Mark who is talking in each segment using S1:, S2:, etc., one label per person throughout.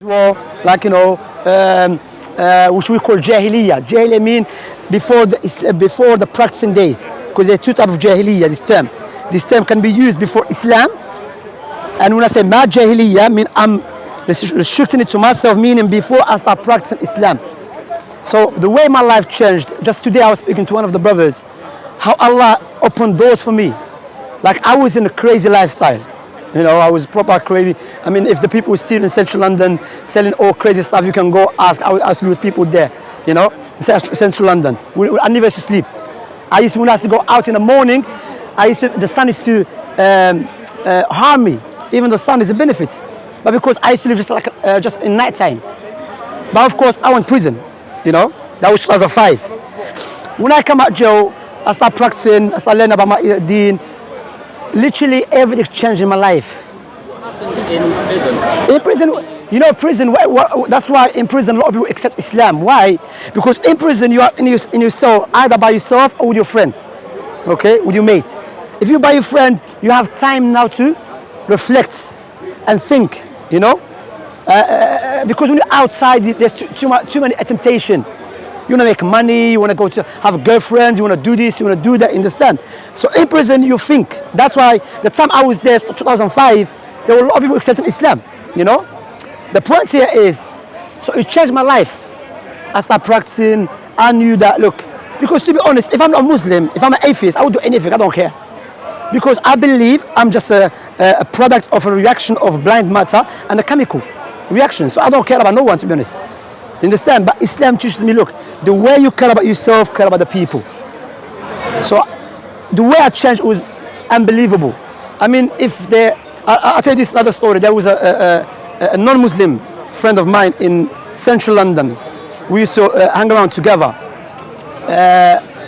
S1: Well, like which we call jahiliyyah. Jahiliyyah mean before the practicing days, because there are two types of jahiliyyah. This term can be used before Islam, and when I say ma jahiliyyah, mean I'm restricting it to myself, meaning before I start practicing Islam. So the way my life changed, just today I was speaking to one of the brothers, how Allah opened doors for me. Like I was in a crazy lifestyle. I was proper crazy. I mean, if the people were still in central London selling all crazy stuff, you can go ask. I was with people there, central London. I never used to sleep. When I used to go out in the morning, the sun used to harm me. Even the sun is a benefit. But because I used to live just in night time. But of course, I went to prison, that was 2005. When I come out jail, I start practicing, I start learning about my deen. Literally everything changed in my life.
S2: What happened in prison?
S1: In prison, that's why in prison a lot of people accept Islam. Why? Because in prison you are in your cell, either by yourself or with your friend, okay, with your mate. If you're by your friend, you have time now to reflect and think, because when you're outside, there's too many temptation. You want to make money, you want to go to have girlfriends, you want to do this, you want to do that, understand? So in prison, you think. That's why the time I was there, 2005, there were a lot of people accepting Islam, The point here is, so it changed my life. I started practicing, I knew that, look, because to be honest, if I'm not a Muslim, if I'm an atheist, I would do anything, I don't care. Because I believe I'm just a product of a reaction of blind matter and a chemical reaction. So I don't care about no one, to be honest. Understand? But Islam teaches me, look, the way you care about yourself, care about the people. So the way I changed was unbelievable. I mean, I'll tell you this other story. There was a non-Muslim friend of mine in central London. We used to hang around together.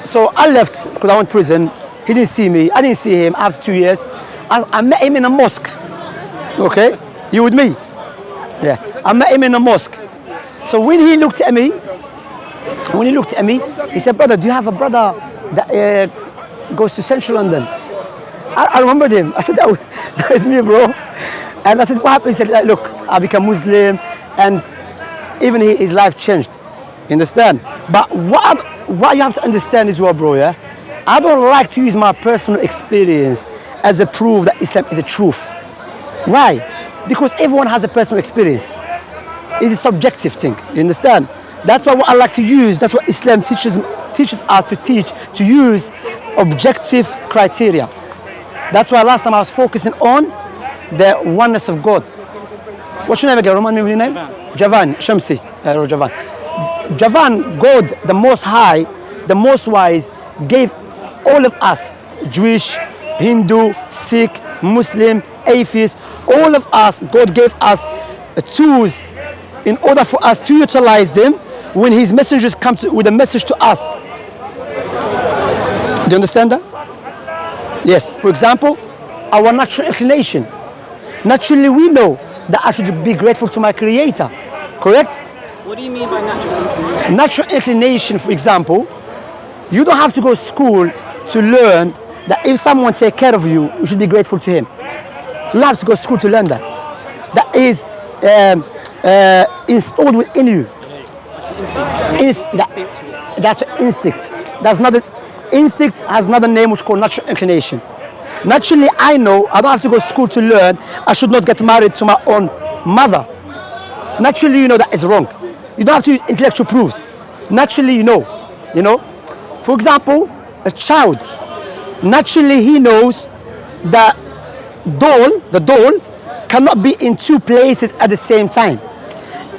S1: So I left because I went to prison. He didn't see me. I didn't see him after 2 years. I met him in a mosque. Okay? You with me? Yeah. I met him in a mosque. So when he looked at me, he said, "Brother, do you have a brother that goes to central London?" I remembered him. I said, that is me, bro. And I said, "What happened?" He said, "Look, I became Muslim, and even his life changed." You understand? But what you have to understand is, bro, yeah? I don't like to use my personal experience as a proof that Islam is the truth. Why? Because everyone has a personal experience. It's a subjective thing, you understand? That's what I like to use. That's what Islam teaches us to use objective criteria. That's why last time I was focusing on the oneness of God. What's your name again? Remind me of your name? Javan, Shamsi, Javan. Javan, God, the Most High, the Most Wise, gave all of us, Jewish, Hindu, Sikh, Muslim, atheist, all of us, God gave us tools in order for us to utilize them when his messengers come with a message to us. Do you understand that? Yes. For example, our natural inclination. Naturally, we know that I should be grateful to my Creator. Correct?
S2: What do you mean by natural inclination?
S1: Natural inclination, for example, you don't have to go to school to learn that if someone takes care of you, you should be grateful to him. You don't have to go to school to learn that. That is installed within you. That's an instinct. Instinct has another name which is called natural inclination. Naturally, I know I don't have to go to school to learn I should not get married to my own mother. Naturally, you know that is wrong. You don't have to use intellectual proofs. Naturally, you know. For example, a child, naturally he knows that the doll cannot be in two places at the same time.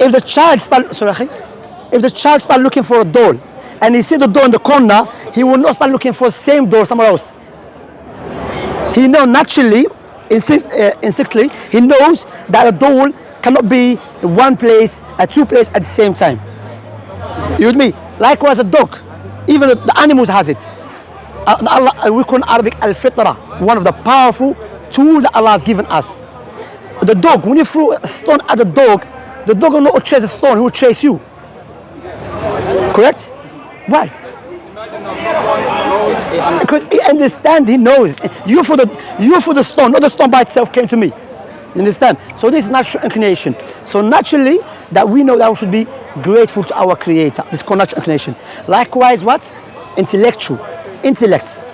S1: If the child start looking for a doll and he sees the doll in the corner, he will not start looking for the same doll somewhere else. He knows naturally, instinctively, he knows that a doll cannot be in one place at two places at the same time. You with me? Likewise, a dog, even the animals has it. We call in Arabic al-fitra, one of the powerful tools that Allah has given us. The dog, when you throw a stone at the dog will not chase a stone, he will chase you. Correct? Why? Because he understands, he knows. You for the stone, not the stone by itself came to me. You understand? So this is natural inclination. So naturally, that we know that we should be grateful to our Creator. This is called natural inclination. Likewise, what? Intellectual. Intellect.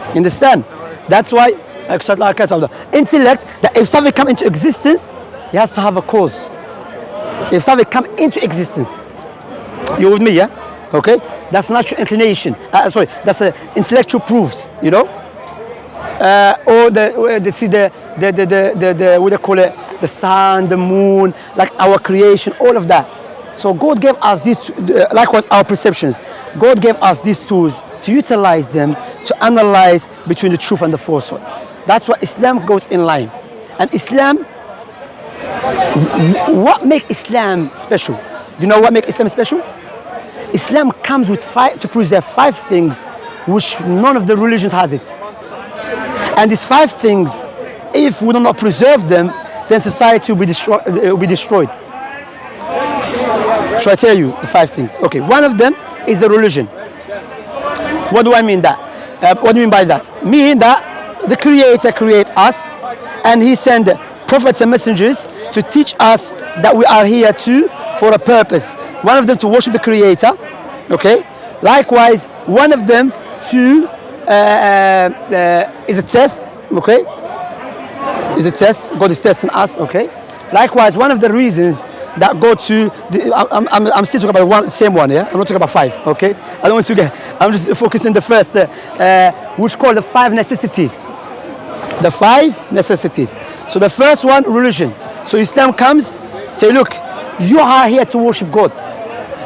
S1: You understand? That's why, intellect, that if something come into existence, it has to have a cause. If something come into existence, you with me, yeah? Okay? That's natural inclination. That's intellectual proofs, you know? Or the what do they call it? The sun, the moon, like our creation, all of that. So God gave us these, likewise our perceptions. God gave us these tools to utilize them to analyze between the truth and the falsehood. That's why Islam goes in line. And Islam, what makes Islam special? Do you know what makes Islam special? Islam comes with to preserve 5 things which none of the religions has it. And these 5 things, if we do not preserve them, then society will be destroyed. So I tell you the 5 things. Okay, one of them is the religion. What do I mean that? What do you mean by that? Mean that the Creator created us, and He sent prophets and messengers to teach us that we are here for a purpose. One of them to worship the Creator. Okay. Likewise, one of them is a test. Okay. Is a test. God is testing us. Okay. Likewise, one of the reasons that go to I'm still talking about same one, yeah. I'm not talking about 5, okay. I don't want to get. I'm just focusing the first, which called the 5 necessities. The 5 necessities. So the first one, religion. So Islam comes, say, look, you are here to worship God.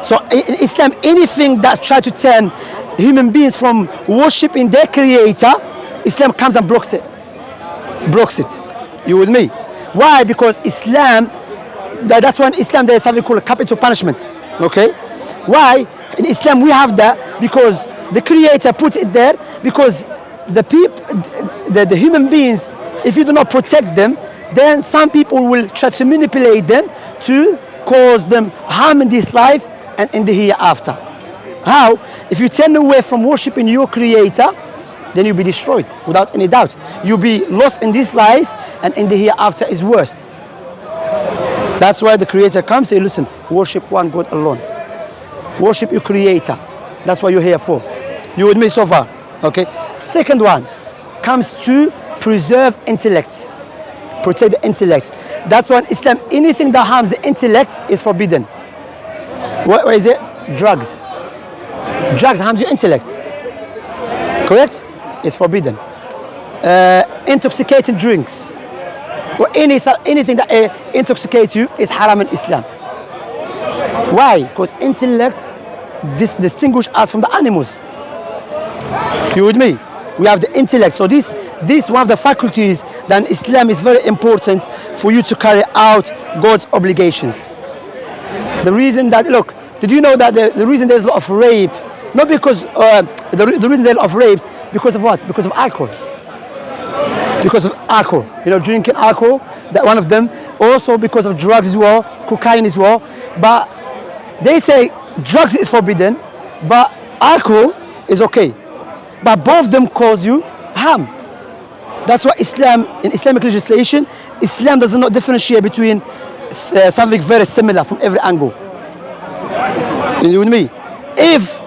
S1: So in Islam, anything that try to turn human beings from worshiping their Creator, Islam comes and blocks it. Blocks it. You with me? Why? Because Islam, that's why in Islam there is something called capital punishment. Okay? Why? In Islam we have that because the Creator put it there because the people, the human beings, if you do not protect them, then some people will try to manipulate them to cause them harm in this life and in the hereafter. How? If you turn away from worshiping your Creator, then you'll be destroyed without any doubt. You'll be lost in this life, and in the hereafter is worse. That's why the Creator comes and say, listen, worship one God alone. Worship your Creator. That's what you're here for. You with me so far? Okay. Second one comes to preserve intellect. Protect the intellect. That's why in Islam, anything that harms the intellect is forbidden. What is it? Drugs. Drugs harms your intellect. Correct? It's forbidden. Intoxicating drinks or anything that intoxicates you is haram in Islam. Why? Because intellect distinguishes us from the animals. You with me? We have the intellect. So this one of the faculties that in Islam is very important for you to carry out God's obligations. The reason that, look, did you know that the reason there's a lot of rape, not because the reason there's a lot of rapes, because of what? Because of alcohol. Because of alcohol, you know, drinking alcohol, that one of them. Also because of drugs as well, cocaine as well. But they say drugs is forbidden, but alcohol is okay. But both of them cause you harm. That's why Islam, in Islamic legislation, Islam does not differentiate between something very similar from every angle. You with me? If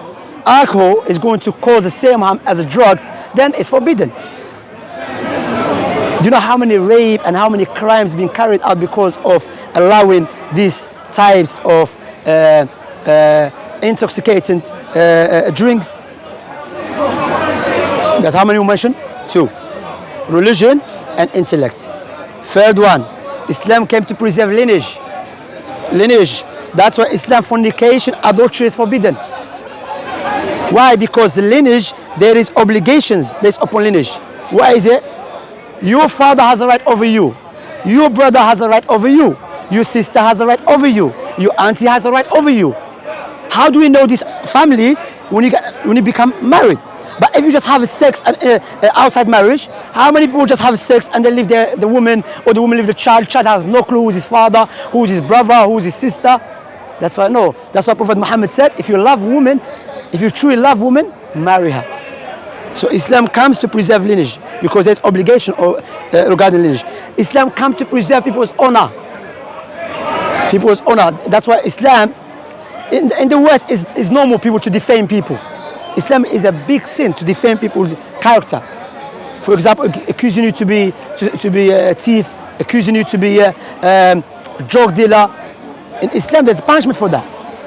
S1: alcohol is going to cause the same harm as the drugs, then it's forbidden. Do you know how many rape and how many crimes being carried out because of allowing these types of intoxicating drinks? That's how many you mentioned? 2. Religion and intellect. Third one, Islam came to preserve lineage. Lineage. That's why Islam fornication, adultery is forbidden. Why? Because the lineage, there is obligations based upon lineage. Why is it? Your father has a right over you. Your brother has a right over you. Your sister has a right over you. Your auntie has a right over you. How do we know these families when you become married? But if you just have sex outside marriage, how many people just have sex and they leave the woman, or the woman leave the child? Child has no clue who's his father, who's his brother, who's his sister. That's why That's why Prophet Muhammad said, if you love woman, if you truly love woman, marry her. So Islam comes to preserve lineage because there's obligation regarding lineage. Islam comes to preserve people's honor. People's honor. That's why Islam in the West is normal people to defame people. Islam is a big sin to defame people's character. For example, accusing you to be a thief, accusing you to be a drug dealer. In Islam, there's punishment for that.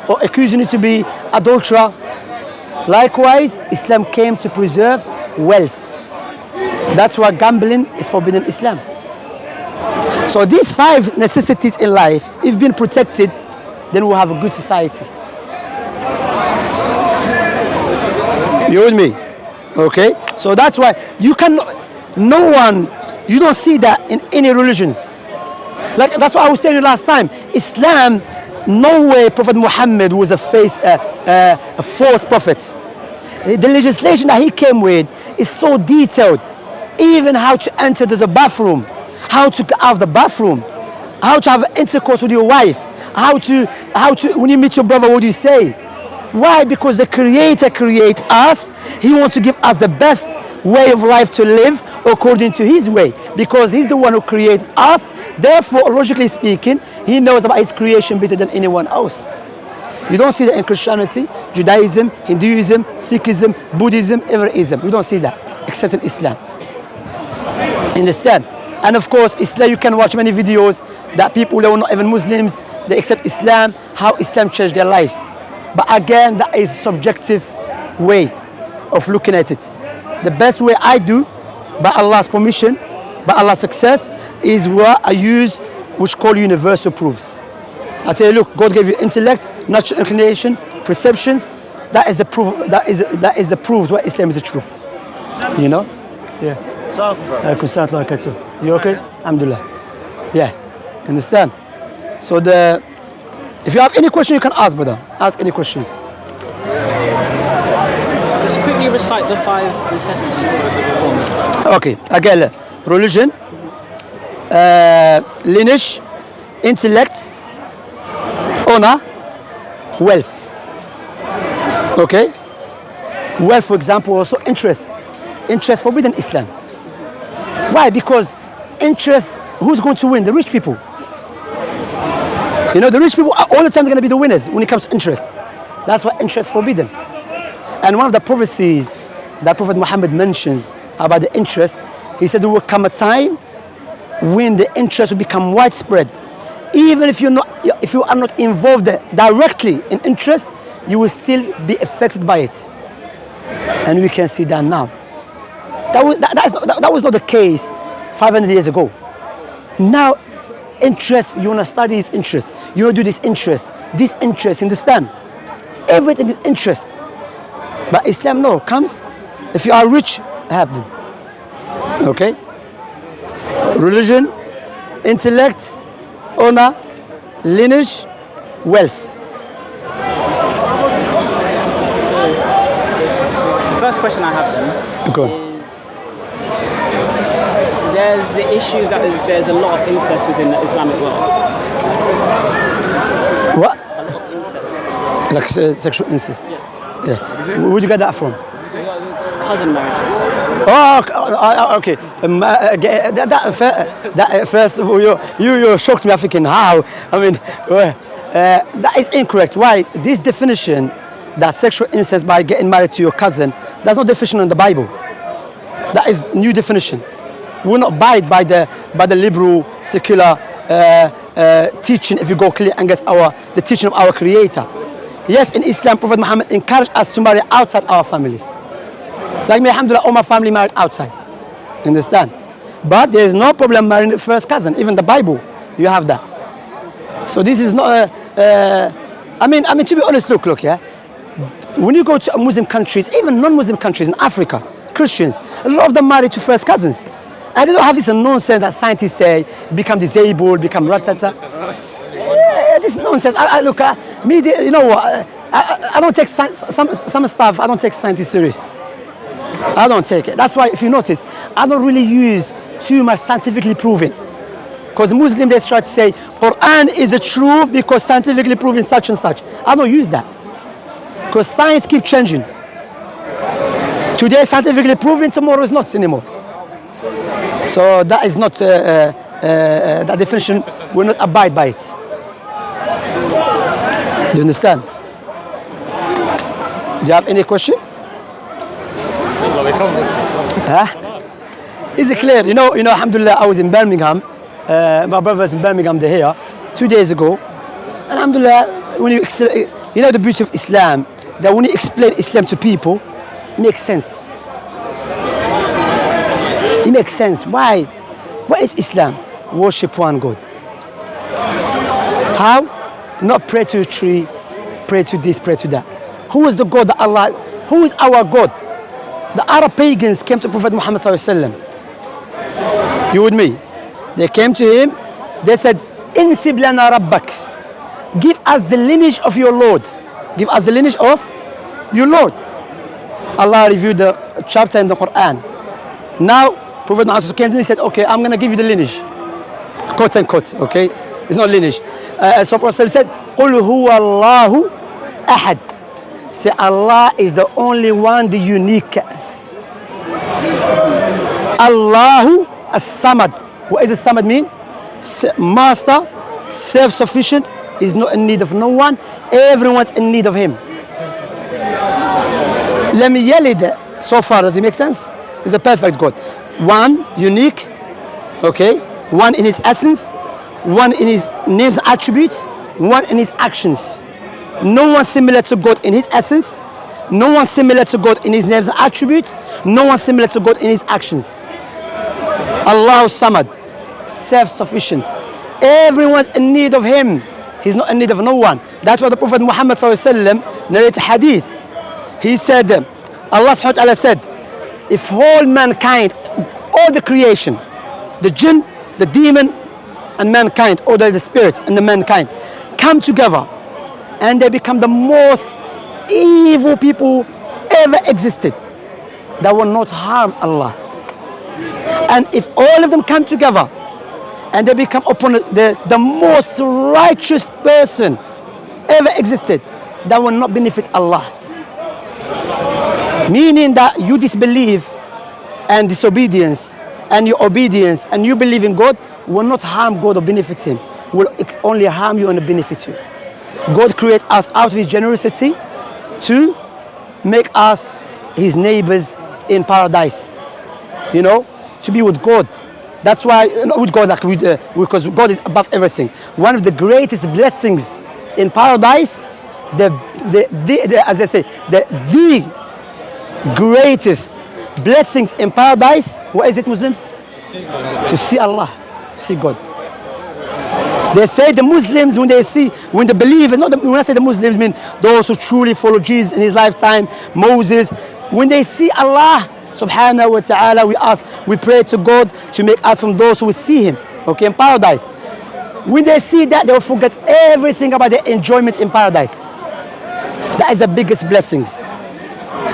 S1: Or accusing you to be adulterer. Likewise, Islam came to preserve wealth. That's why gambling is forbidden in Islam. So these 5 necessities in life, if being protected, then we'll have a good society. You with me? Okay? So that's why you don't see that in any religions. Like that's what I was saying last time. Islam, no way Prophet Muhammad was a false prophet. The legislation that he came with is so detailed. Even how to enter the bathroom, how to get out of the bathroom, how to have intercourse with your wife, how to when you meet your brother, what do you say? Why? Because the Creator created us. He wants to give us the best way of life to live according to His way, because He's the one who created us. Therefore, logically speaking, He knows about His creation better than anyone else. You don't see that in Christianity, Judaism, Hinduism, Sikhism, Buddhism, everyism. You don't see that except in Islam. Understand? And of course, Islam, you can watch many videos that people that are not even Muslims, they accept Islam, how Islam changed their lives. But again, that is a subjective way of looking at it. The best way I do, by Allah's permission, by Allah's success, is what I use, which call universal proofs. I say, look, God gave you intellect, natural inclination, perceptions. That is the proof. That is the proof why Islam is the truth. You know? Yeah. You okay? Alhamdulillah. Yeah. Understand? So if you have any question, you can ask, brother. Ask any questions.
S2: Just quickly recite the 5 necessities.
S1: Okay. Again, religion, lineage, intellect, honor, wealth. Okay? Wealth, for example, also interest. Interest forbidden in Islam. Why? Because interest, who's going to win? The rich people. You know, the rich people are all the time going to be the winners when it comes to interest. That's why interest is forbidden. And one of the prophecies that Prophet Muhammad mentions about the interest, he said there will come a time when the interest will become widespread. Even if you are not involved directly in interest, you will still be affected by it. And we can see that now. That was not the case 500 years ago. Now, interest, you want to study this interest, you want to do this interest, understand? Everything is interest. But Islam, no, comes, if you are rich, have them. Okay? Religion, intellect, honor, lineage, wealth.
S2: The first question I have then
S1: Go.
S2: is, there's the issue that there's a lot of incest within the Islamic world.
S1: What?
S2: A lot of incest.
S1: Like sexual incest?
S2: Yeah.
S1: Where'd you get that from?
S2: Cousin marriages.
S1: Oh, okay. That first of all, you shocked me. I'm thinking, how? I mean, that is incorrect. Why? This definition, that sexual incest by getting married to your cousin, that's not definition in the Bible. That is new definition. We will not abide by the liberal, secular teaching if you go clear against the teaching of our Creator. Yes, in Islam, Prophet Muhammad encouraged us to marry outside our families. Like me, alhamdulillah, all my family married outside. Understand? But there is no problem marrying the first cousin. Even the Bible, you have that. So this is not I mean, to be honest, look, yeah. When you go to Muslim countries, even non-Muslim countries in Africa, Christians, a lot of them married to first cousins. And they don't have this nonsense that scientists say, become disabled, become ratata. Yeah, this nonsense. Look, you know what? I don't take some stuff. I don't take scientists serious. I don't take it. That's why, if you notice, I don't really use too much scientifically proven. Because Muslims, they try to say, Quran is the truth because scientifically proven such and such. I don't use that. Because science keeps changing. Today scientifically proven, tomorrow is not anymore. So that is not that definition. Will not abide by it. Do you understand? Do you have any question? Huh? Is it clear? You know, alhamdulillah, I was in Birmingham. My brother's in Birmingham, they're here 2 days ago. And alhamdulillah, when you know the beauty of Islam, that when you explain Islam to people, it makes sense. It makes sense. Why? What is Islam? Worship one God. How? Not pray to a tree, pray to this, pray to that. Who is the God that Allah? Who is our God? The Arab pagans came to Prophet Muhammad sallallahu alaihi wasallam. You with me? They came to him. They said, "Insib lana rabbak." Give us the lineage of your Lord. Give us the lineage of your Lord. Allah reviewed the chapter in the Quran. Now, Prophet Muhammad came to me and said, "Okay, I'm gonna give you the lineage." Quote unquote. Okay, it's not lineage. So Prophet said, "Qul huwa Allahu ahad." Say Allah is the only one, the unique. Allahu as-Samad. What does Samad mean? Master, self-sufficient, is not in need of no one. Everyone's in need of him. Lam yalid. So far, does it make sense? It's a perfect God. One, unique. Okay. One in his essence. One in his names and attributes. One in his actions. No one similar to God in his essence. No one similar to God in his names and attributes. No one similar to God in his actions. Allahu Samad, self-sufficient. Everyone's in need of him. He's not in need of no one. That's why the Prophet Muhammad narrated hadith. He said, Allah subhanahu wa ta'ala said, if whole mankind, all the creation, the jinn, the demon, and mankind, or the spirit and the mankind, come together and they become the most evil people ever existed, that will not harm Allah. And if all of them come together and they become upon the most righteous person ever existed, that will not benefit Allah. Meaning that you disbelieve and disobedience and your obedience and you believe in God will not harm God or benefit him, will only harm you and benefit you. God created us out of his generosity to make us his neighbors in paradise, you know, to be with God. That's why, not with God, like because God is above everything. One of the greatest blessings in paradise, as I say, the greatest blessings in paradise, what is it, Muslims? To see Allah, see God. They say the Muslims, when the believers, when I say the Muslims, I mean those who truly follow Jesus in his lifetime, Moses, when they see Allah subhanahu wa ta'ala, we pray to God to make us from those who will see him, okay, in paradise. When they see that, they will forget everything about their enjoyment in paradise. That is the biggest blessings.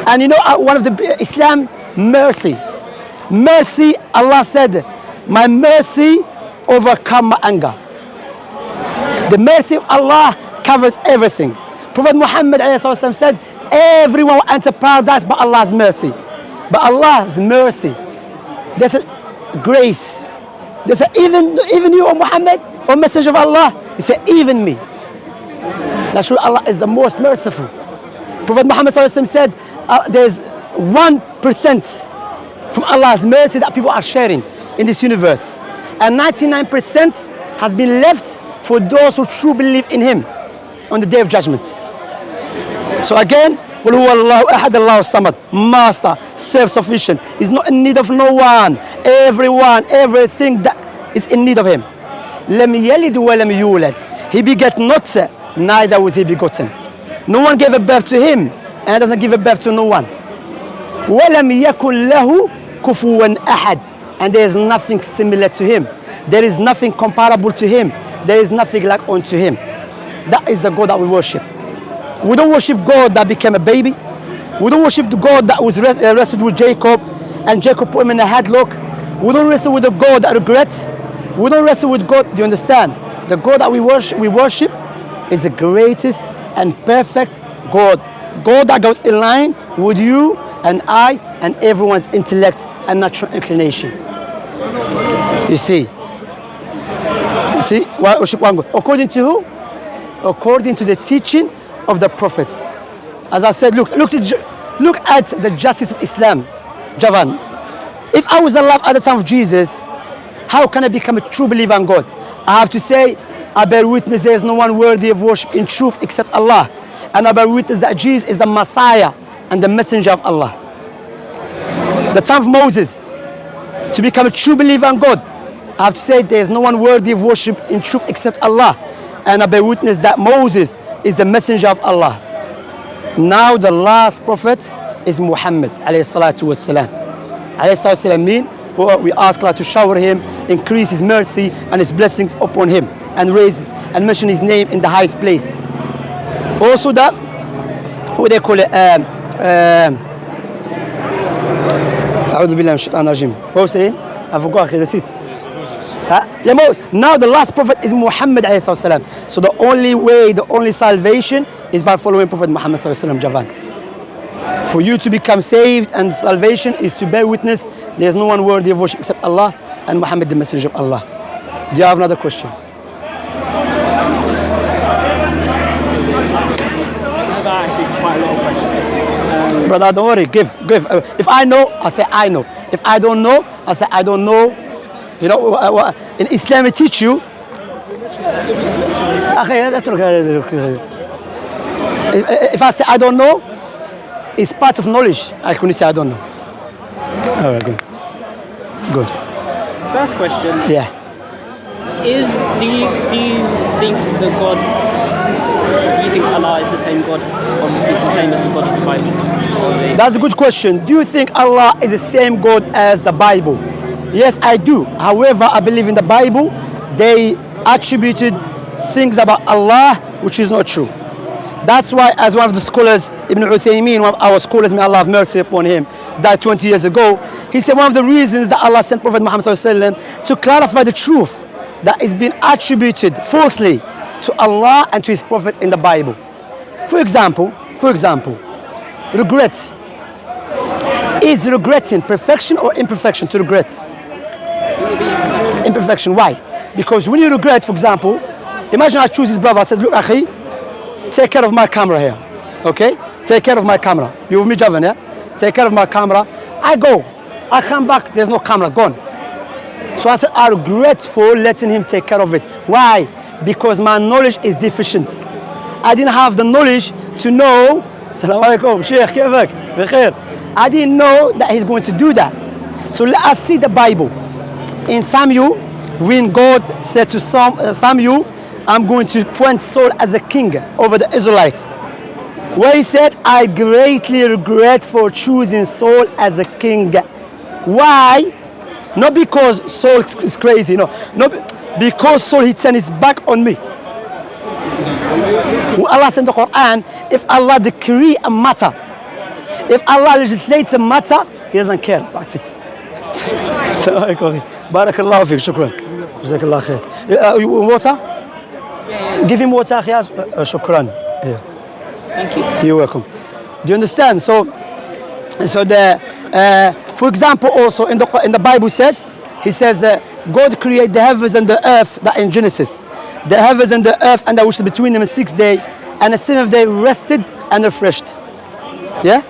S1: And you know, one of the Islam, mercy. Mercy, Allah said, my mercy overcome my anger. The mercy of Allah covers everything. Prophet Muhammad said, everyone will enter paradise by Allah's mercy. But Allah's mercy, there's a grace. There's a even you, O Muhammad, O Messenger of Allah. He said, even me. That's true. Allah is the most merciful. Prophet Muhammad said, there's 1% from Allah's mercy that people are sharing in this universe, and 99% has been left for those who truly believe in him on the day of judgment. So again, قُلْ هُوَ اللَّهُ أَحَدَ اللَّهُ الصَّمَدُ, master, self-sufficient, is not in need of no one. Everyone, everything that is in need of him. لَمْ يَلِدْ وَلَمْ يُولَدْ, he begat not, neither was he begotten. No one gave a birth to him, and doesn't give a birth to no one. وَلَمْ يَكُنْ لَهُ كُفُوًا أَحَدٌ, and there is nothing similar to him. There is nothing comparable to him. There is nothing like unto him. That is the God that we worship. We don't worship God that became a baby. We don't worship the God that was wrestled with Jacob and Jacob put him in a headlock. We don't wrestle with the God that regrets. We don't wrestle with God. Do you understand? The God that we worship is the greatest and perfect God. God that goes in line with you and eye and everyone's intellect and natural inclination. You see? You see? According to who? According to the teaching of the prophets. As I said, look at the justice of Islam, Javan. If I was alive at the time of Jesus, how can I become a true believer in God? I have to say, I bear witness there is no one worthy of worship in truth except Allah. And I bear witness that Jesus is the Messiah and the messenger of Allah. The time of Moses, to become a true believer in God, I have to say there is no one worthy of worship in truth except Allah. And I bear witness that Moses is the messenger of Allah. Now the last prophet is Muhammad alayhi salatu wassalam. Alayhi salatu wassalam mean we ask Allah to shower him, increase his mercy and his blessings upon him, and raise and mention his name in the highest place. Also that, what they call it, أعوذ بالله من الشيطان الرجيم. What was it? I forgot the seat. Now the last prophet is Muhammad alayhi salam. So the only way, the only salvation is by following Prophet Muhammad sallallahu alaihi wasallam. For you to become saved and salvation is to bear witness there is no one worthy of worship except Allah and Muhammad the messenger of Allah. Do you have another question?
S2: I have actually quite a lot of questions.
S1: Brother, don't worry, give. If I know, I say I know. If I don't know, I say I don't know. You know, in Islam we teach you. If I say I don't know, it's part of knowledge. I couldn't say I don't know. All right, good.
S2: First question.
S1: Yeah.
S2: Do you think the God? Do you think Allah is the same God, or is the same as the God of the Bible?
S1: That's a good question. Do you think Allah is the same God as the Bible? Yes, I do. However, I believe in the Bible they attributed things about Allah which is not true. That's why, as one of the scholars, Ibn Uthaymeen, one of our scholars, may Allah have mercy upon him, died 20 years ago, he said one of the reasons that Allah sent Prophet Muhammad to clarify the truth that is being attributed falsely to Allah and to his prophets in the Bible. For example, regret. Is regretting perfection or imperfection to regret? Imperfection. Why? Because when you regret, for example, imagine I choose his brother, I said, look, Akhi, take care of my camera here. Okay? Take care of my camera. You with me, Javan, yeah? Take care of my camera. I go. I come back, there's no camera, gone. So I said, I regret for letting him take care of it. Why? Because my knowledge is deficient. I didn't have the knowledge to know. Assalamu alaikum, Sheikh, kifak? Bikhair. I didn't know that he's going to do that. So let us see the Bible. In Samuel, when God said to Samuel, I'm going to appoint Saul as a king over the Israelites. Where he said, I greatly regret for choosing Saul as a king. Why? Not because Saul is crazy, no. Because Saul, he turned his back on me. When Allah said in the Quran, if Allah decree a matter, if Allah legislates a matter, he doesn't care about it. Barakallahu fiqh, shukran. Jazakallah khair. Water? Give him water, shukran. Yeah.
S2: Thank you.
S1: You're welcome. Do you understand? So for example, also in the Bible says, he says, God created the heavens and the earth, that in Genesis, the heavens and the earth and that which is between them in 6 days, and the 7th day rested and refreshed. Yeah.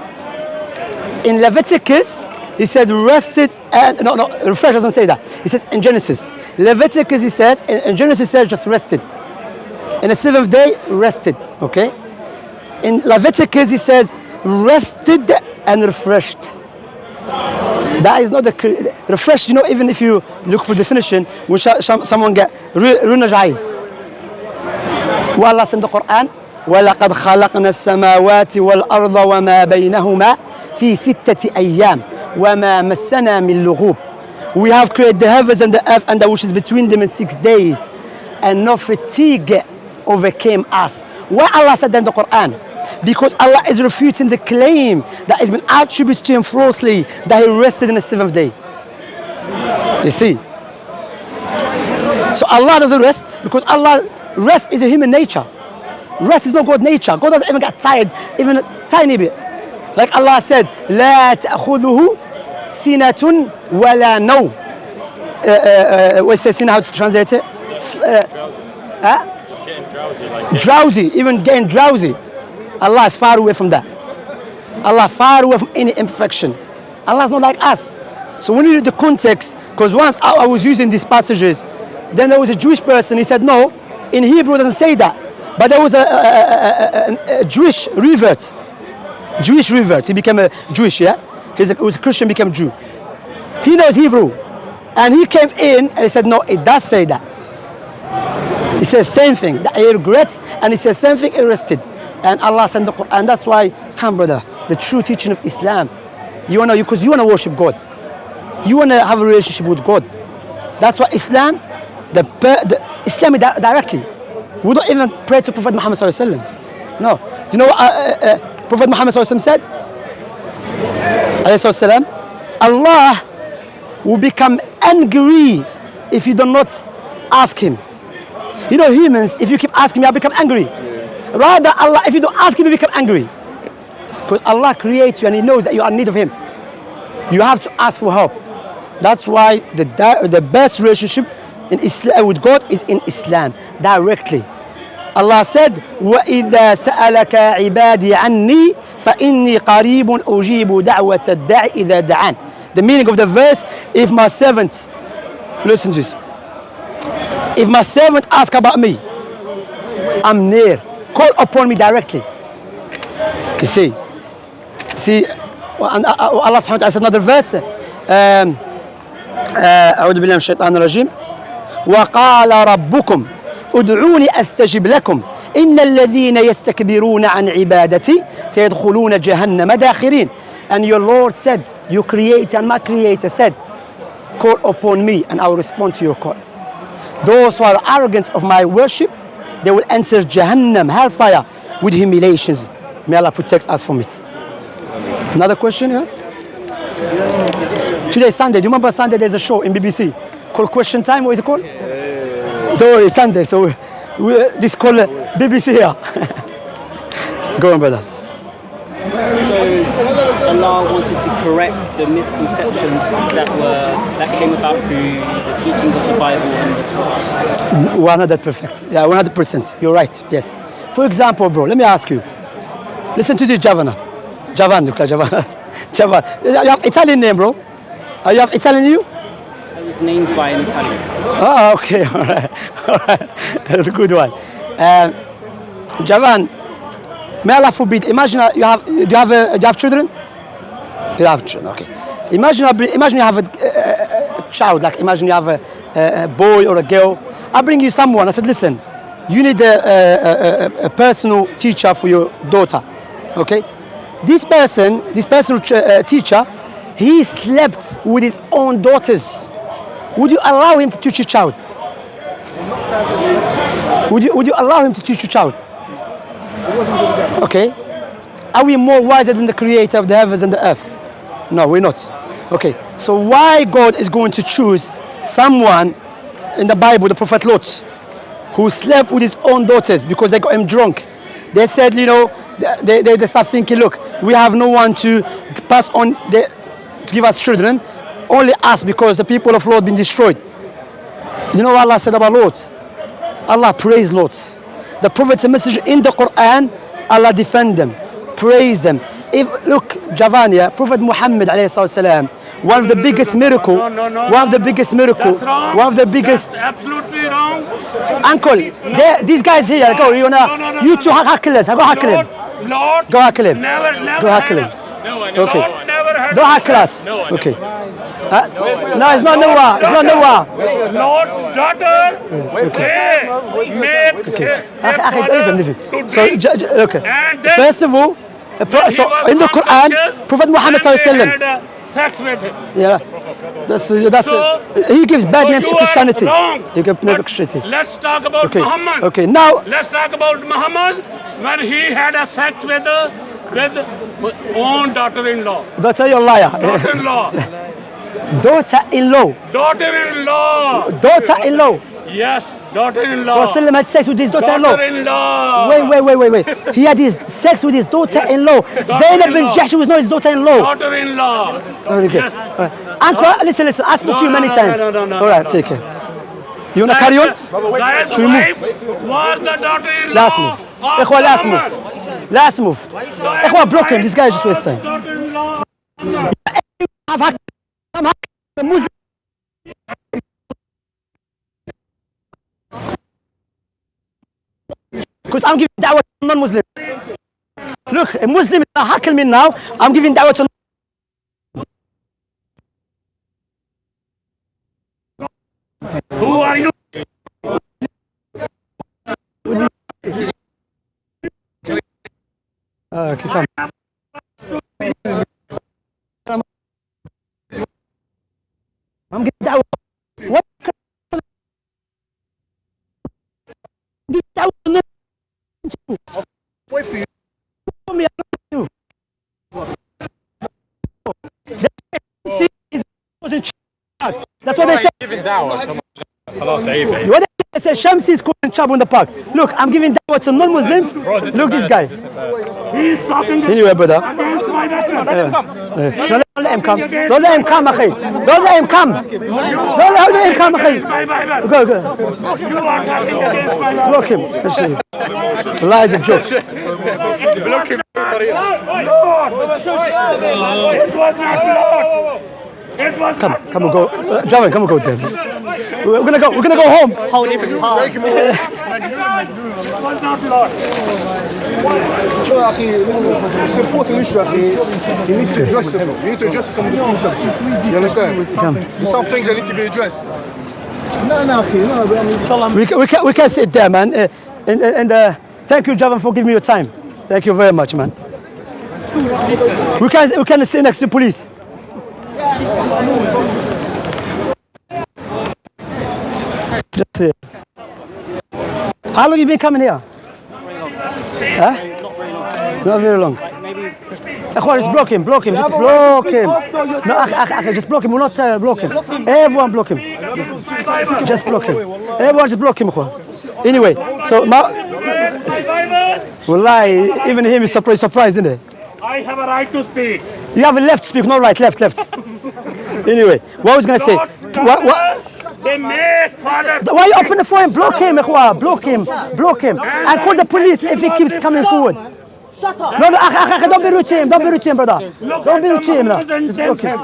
S1: In Leviticus, he said rested and no, refresh doesn't say that. He says in Genesis. Leviticus, he says in Genesis says just rested. In the 7th day rested. Okay. In Leviticus, he says rested and refreshed. That is not the refreshed. You know, even if you look for definition, when someone get re-energized. Allah said in the Quran, وَلَقَدْ خَلَقْنَا السَّمَاوَاتِ وَالْأَرْضَ وَمَا بَيْنَهُمَا فِي سِتَّةِ أَيَّامٍ وَمَا مَسَّنَا مِنْ لُغُوبٍ. We have created the heavens and the earth and that which is between them in 6 days, and no fatigue overcame us. Why Allah said that in the Quran? Because Allah is refuting the claim that has been attributed to him falsely, that he rested in the 7th day. You see? So Allah doesn't rest because Allah rest is a human nature. Rest is not God nature. God doesn't even get tired, even a tiny bit. Like Allah said, لا تأخذه سنة ولا نوم. What's the sin? How to translate it?
S3: Just getting drowsy, like
S1: Drowsy, even getting drowsy. Allah is far away from that. Allah far away from any imperfection. Allah is not like us. So when you read the context, because once I was using these passages, then there was a Jewish person, he said, no, in Hebrew it doesn't say that. But there was a Jewish revert. He became a Jewish, yeah? He was a Christian, became a Jew. He knows Hebrew. And he came in and he said, no, it does say that. He says same thing, that he regrets, and he says same thing, he rested. And Allah sent the Quran. That's why, come brother, the true teaching of Islam, because you wanna worship God. You wanna have a relationship with God. That's why Islam, the Islam directly. We don't even pray to Prophet Muhammad sallallahu alaihi wasallam. No. Do you know what Prophet Muhammad sallallahu alaihi wasallam said? Allah will become angry if you do not ask him. You know, humans, if you keep asking me, I'll become angry. Yeah. Rather, Allah, if you don't ask him, you become angry. Because Allah creates you and he knows that you are in need of him. You have to ask for help. That's why the best relationship in Islam with God is in Islam, directly. Allah said, وَإِذَا سَأَلَكَ عِبَادِي عَنِّي فَإِنِّي قَرِيبٌ أُجِيبُ دَعْوَةَ الدَّاعِ إِذَا دَعَانِ. The meaning of the verse, if my servant, listen to this, if my servant asks about me, I'm near. Call upon me directly. You see, Allah subhanahu wa ta'ala said another verse, أعوذ بالله من الشيطان الرجيم وقال ربكم ادعوني أستجب لكم إن الذين يستكبرون عن عبادتي سيدخلون جهنم داخرين. And your Lord said, your creator and my creator said, call upon me and I will respond to your call. Those who are arrogant of my worship, they will enter Jahannam, hellfire, with humiliations. May Allah protect us from it. Another question here? Today is Sunday. Do you remember Sunday there's a show in BBC called Question Time? What is it called? So it's Sunday, so this is called BBC here. Go on, brother.
S2: So Allah wanted to correct the misconceptions that came about through the teachings of the Bible and the Torah.
S1: 100 perfect. Yeah, 100%. You're right. Yes. For example, bro, let me ask you. Listen to this Javan. Javan. You have Italian name, bro? You have Italian you?
S2: I was named by an Italian.
S1: Oh, okay. All right. That's a good one. Javan, may Allah forbid. Imagine do you have children? You have children. Okay. Imagine you have a child. Like imagine you have a boy or a girl. I bring you someone. I said, listen, you need a personal teacher for your daughter. Okay. This personal teacher, he slept with his own daughters. Would you allow him to teach your child? Would you allow him to teach your child? Okay. Are we more wiser than the creator of the heavens and the earth? No, we're not. Okay. So why God is going to choose someone in the Bible, the Prophet Lot, who slept with his own daughters because they got him drunk? They said, they start thinking, look, we have no one to pass on, to give us children, only us, because the people of Lot been destroyed. You know what Allah said about Lot? Allah praised Lot. The Prophet's a messenger in the Quran, Allah defend them, praise them. Look, Javania, Prophet Muhammad ﷺ, one of the biggest miracle,
S3: That's absolutely wrong.
S1: Uncle, these guys here, go, you two heckle us, go heckle him.
S3: Lord,
S1: Go heckle him.
S3: Never
S1: Go heckle him. Okay.
S3: Lord never had
S1: Don't heckle us. Okay. No, it's not Noah. It's not Noah.
S3: Lord's daughter,
S1: Okay. So, okay.
S3: And then
S1: First of all, so in the Quran, Prophet Muhammad ﷺ,
S3: sex with him.
S1: yeah, he gives bad name to Christianity. He gives name to Christianity.
S3: Let's talk about Muhammad.
S1: Okay, now
S3: Let's talk about Muhammad when he had a sex with own daughter-in-law.
S1: daughter, you're a liar.
S3: Daughter-in-law.
S1: Daughter-in-law.
S3: Daughter-in-law.
S1: Daughter-in-law.
S3: Yes, daughter-in-law.
S1: Prophet had sex with his daughter-in-law.
S3: Daughter-in-law.
S1: Wait. He had his sex with his daughter-in-law. Zainab bin Jahsh was not his daughter-in-law.
S3: Daughter-in-law.
S1: Okay.
S3: Yes.
S1: Uncle, listen. I spoke to you many times.
S3: No.
S1: All right, take it. You wanna carry on?
S3: Zayed's
S1: Should we move?
S3: wife was the daughter-in-law.
S1: Last move.
S3: of
S1: Ikhwa, last move.
S3: Muhammad.
S1: Ikhwa, block him. This guy is just wasting time.
S3: Daughter-in-law.
S1: The Muslim. Because I'm giving da'wah to non-Muslims. Look, a Muslim is not hackling me now. I'm giving da'wah to
S3: Who are you?
S1: okay, come. I'm giving da'wah. What? Give da'wah to non-Muslims.
S4: Wait for you.
S1: Me, I love you. That's what they say.
S5: Giving dawah. Come on.
S1: What they say, Shamsi is causing trouble in the park. Look, I'm giving dawah to non-Muslims. Look, this guy.
S3: He's talking
S1: Anyway, brother.
S3: against my daughter. Let him come.
S1: Don't let him come. Don't let him come, akhi. Don't let him come. Don't let him come, akhi.
S3: Bye.
S1: Go.
S3: You are talking against my daughter.
S1: Block him. Let's see. The lie is a joke.
S5: Block him.
S3: Lord. It was not Lord. It was
S1: Come,
S3: not
S1: come and go. Javan, come and go there. We're gonna go home.
S2: Whole different part.
S3: It was not Lord.
S4: شو يا اخي it's an important issue he needs to address it. You need to address some of the things. You understand? There's some things that need to be addressed. No اخي no.
S1: We can sit there, man. And thank you, Javan, for giving me your time. Thank you very much, man. We can sit next to the police. Just here. How long you been coming here? Huh? Not very long.
S2: Maybe
S1: Just block him, just block him. No, just block him, we'll not block him. Everyone block him. Just block him. Everyone just block him. Anyway, so Wallahi, even him is surprised, isn't it?
S3: I have a right to speak.
S1: You have a left speak, not right, left. Anyway, what was I going to say? What?
S3: They make father.
S1: Why are you opening the phone? Block him, ikhwa. Block him. And call the police if he keeps coming forward. Shut up. No, don't be rude to him, brother. Don't be rude to him now. Just block him.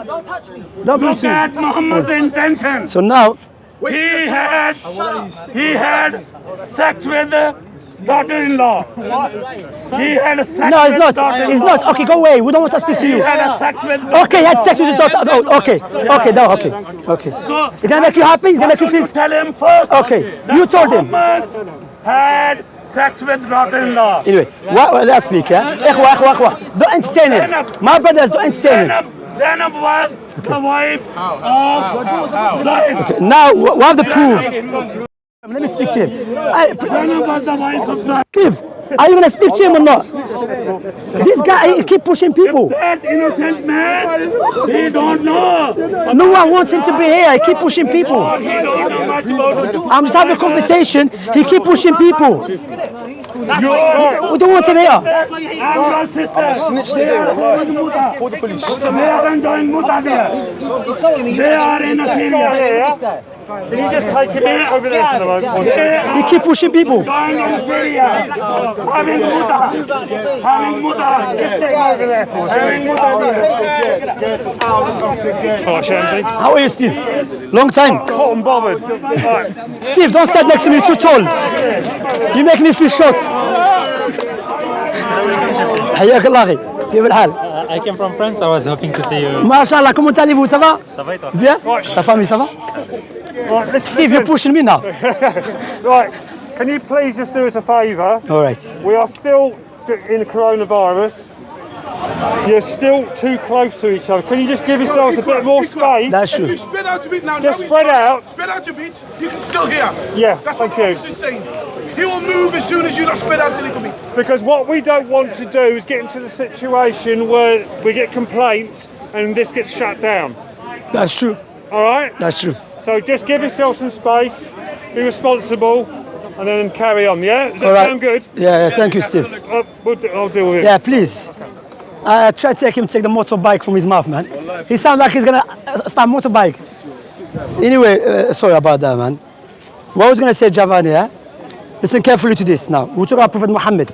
S1: Don't be rude
S3: Look
S1: to
S3: at
S1: him.
S3: Muhammad's intention.
S1: So now,
S3: He had sex with the daughter-in-law. He had a sex
S1: no, it's
S3: with
S1: not.
S3: daughter-in-law.
S1: It's not. Okay, go away. We don't want to speak to
S3: He
S1: you.
S3: had a sex with
S1: Okay, he had sex with his daughter. Oh, okay.
S3: So,
S1: Is that make you happy? Is that make you feel?
S3: tell him first.
S1: Okay, you told him.
S3: Muhammad had sex with daughter-in-law.
S1: Anyway, let's speak, yeah? Ikhwa. Don't entertain him. My brothers, don't entertain him.
S3: Zainab was the wife of Zaid.
S1: Okay, now, what are the proofs? Let me speak to him.
S3: Zainab was the wife of Zaid.
S1: Steve, are you going to speak to him or not? This guy, he keep pushing people.
S3: That innocent man, he don't know.
S1: No one wants him to be here. He keep pushing people.
S3: He don't know much about it.
S1: I'm just having a conversation. He keep pushing people. We don't want him here.
S3: I'm your sister.
S4: Snitch today, wallahi. Call the police.
S3: They are enjoying Muta there. They are in Syria.
S5: Can you just take him over there for the moment?
S1: He keep pushing people.
S3: Going in Syria. Having Muta. Just take over there. Having Muta there.
S5: Oh, Shamsi.
S1: How are you, Steve? Long time.
S5: Hot and bothered. Right.
S1: Steve, don't stand next to me. You're too tall. You make me feel short. حياك الله أخي. كيف الحال؟
S6: I came from France. I was hoping to see you.
S1: ما شاء الله. Comment allez-vous? Ça va?
S6: Ça va et toi?
S1: Bien? Ta famille, ça va?
S5: Right, listen,
S1: Steve, you're pushing me now.
S5: right. Can you please just do us a favour?
S1: All right.
S5: We are still in coronavirus. You're still too close to each other. Can you just give yourselves a bit more space?
S1: That's
S7: If you
S1: true.
S7: spread out your beat now,
S5: Just
S7: now he's
S5: spread
S7: starting.
S5: out.
S7: Spread out your beats, you can still hear.
S5: Yeah,
S7: That's what
S5: thank you.
S7: Muhammad is saying. He will move as soon as you not spread out your little beats.
S5: Because what we don't want to do is get into the situation where we get complaints and this gets shut down.
S1: That's true.
S5: All right?
S1: That's true.
S5: So just give yourself some space, be responsible, and then carry on, yeah? Does that
S1: All right.
S5: sound good?
S1: Yeah, thank you, Steve.
S5: I'll deal with it.
S1: Yeah, please. Try to take him take the motorbike from his mouth, man. He sounds like he's gonna start motorbike. Anyway, sorry about that, man. What I was gonna say, Javani, yeah? Listen carefully to this now. We talk about Prophet Muhammad.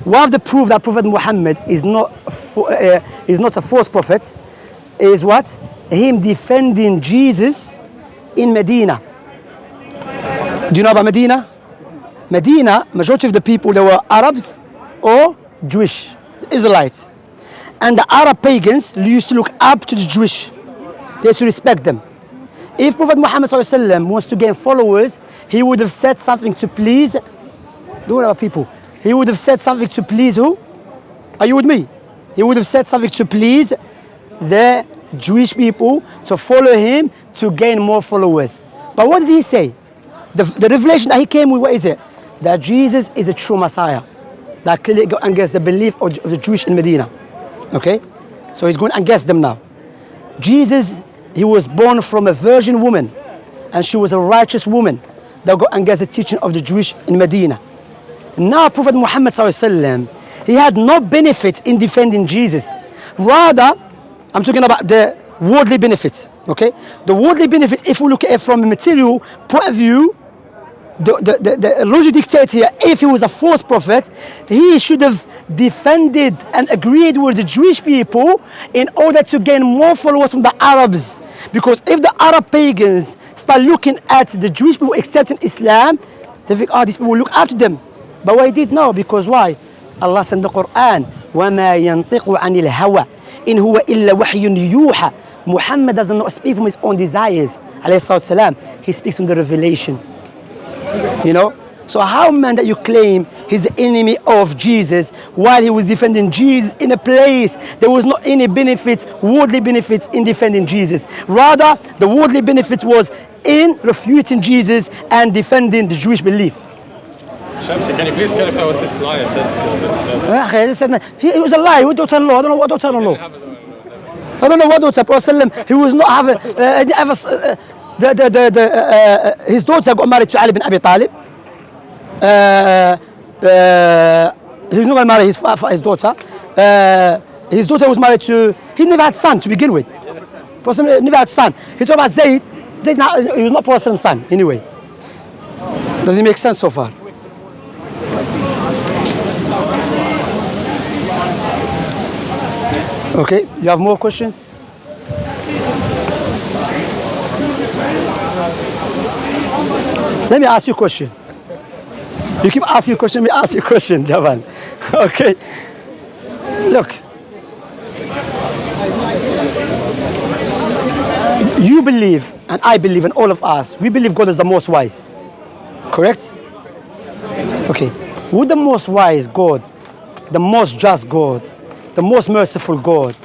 S1: One of the proof that Prophet Muhammad is not a false prophet is what? Him defending Jesus in Medina. Do you know about Medina? Medina, majority of the people, they were Arabs or Jewish, Israelites. And the Arab pagans used to look up to the Jewish. They used to respect them. If Prophet Muhammad ﷺ wants to gain followers, he would have said something to please, don't worry about people. He would have said something to please who? Are you with me? He would have said something to please the Jewish people to follow him to gain more followers. But what did he say? The revelation that he came with, what is it? That Jesus is a true Messiah. That clearly goes against the belief of the Jewish in Medina. Okay? So he's going against them now. Jesus, he was born from a virgin woman, and she was a righteous woman. That go against the teaching of the Jewish in Medina. Now Prophet Muhammad ﷺ, he had no benefit in defending Jesus. Rather, I'm talking about the worldly benefits. Okay? The worldly benefit, if we look at it from a material point of view, the logic dictates here, if he was a false prophet, he should have defended and agreed with the Jewish people in order to gain more followers from the Arabs. Because if the Arab pagans start looking at the Jewish people accepting Islam, they think, oh, these people will look up to them. But why did now? Because why? Allah said in the Quran, وَمَا يَنْطِقُ عَنِ الْهَوَى إِنْ هُوَ إِلَّا وَحْيٌ يُوحَى. Muhammad does not speak from his own desires. He speaks from the revelation. You know? So how, man, that you claim he's the enemy of Jesus while he was defending Jesus in a place there was not any benefits, worldly benefits in defending Jesus. Rather, the worldly benefit was in refuting Jesus and defending the Jewish belief.
S6: Shamsi, can you please clarify what this liar said?
S1: He was a liar. What daughter-in-law? I don't know what daughter-in-law. I don't know what daughter. Prophet he was not having his daughter got married to Ali bin Abi Talib. He was not going to marry his daughter. His daughter was married to. He never had son to begin with. Prophet never had son. He talked about Zayd. Zayd, he was not Prophet's son anyway. Does it make sense so far? Okay, you have more questions? Let me ask you a question. You keep asking a question, let me ask you a question, Javan. Okay. Look. You believe, and I believe, and all of us, we believe God is the most wise. Correct? Okay. Would the most wise God, the most just God, the most merciful God,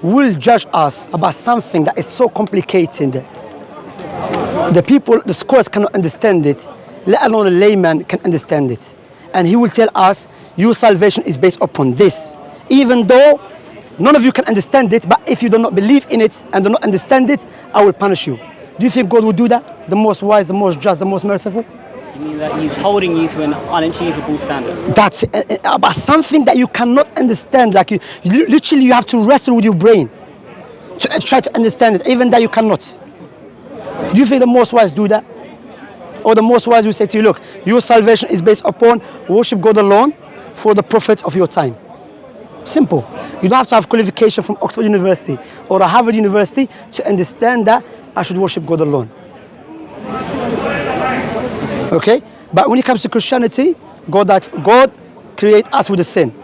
S1: will judge us about something that is so complicated? The people, the scholars cannot understand it, let alone a layman can understand it. And he will tell us, your salvation is based upon this. Even though none of you can understand it, but if you do not believe in it and do not understand it, I will punish you. Do you think God will do that? The most wise, the most just, the most merciful?
S2: You mean that he's holding you to an unachievable standard?
S1: That's about something that you cannot understand. Like you literally, you have to wrestle with your brain to try to understand it, even that you cannot. Do you think the most wise do that? Or the most wise will say to you, look, your salvation is based upon worship God alone for the prophets of your time. Simple. You don't have to have qualification from Oxford University or a Harvard University to understand that I should worship God alone. Okay? But when it comes to Christianity, God created us with a sin.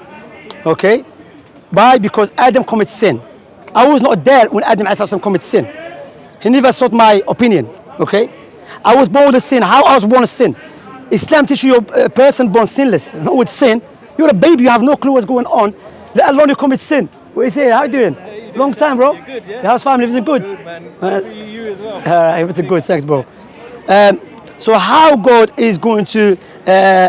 S1: Okay? Why? Because Adam commits sin. I was not there when Adam commits sin. He never sought my opinion. Okay? I was born with a sin. How I was born with sin? Islam teaches you a person born sinless, not with sin. You're a baby, you have no clue what's going on, let alone you commit sin. What you say? How you doing? Long time, bro.
S6: You good, yeah?
S1: How's family? Everything good?
S6: Good, man. You as well.
S1: Everything good, thanks, bro. So how God is going to,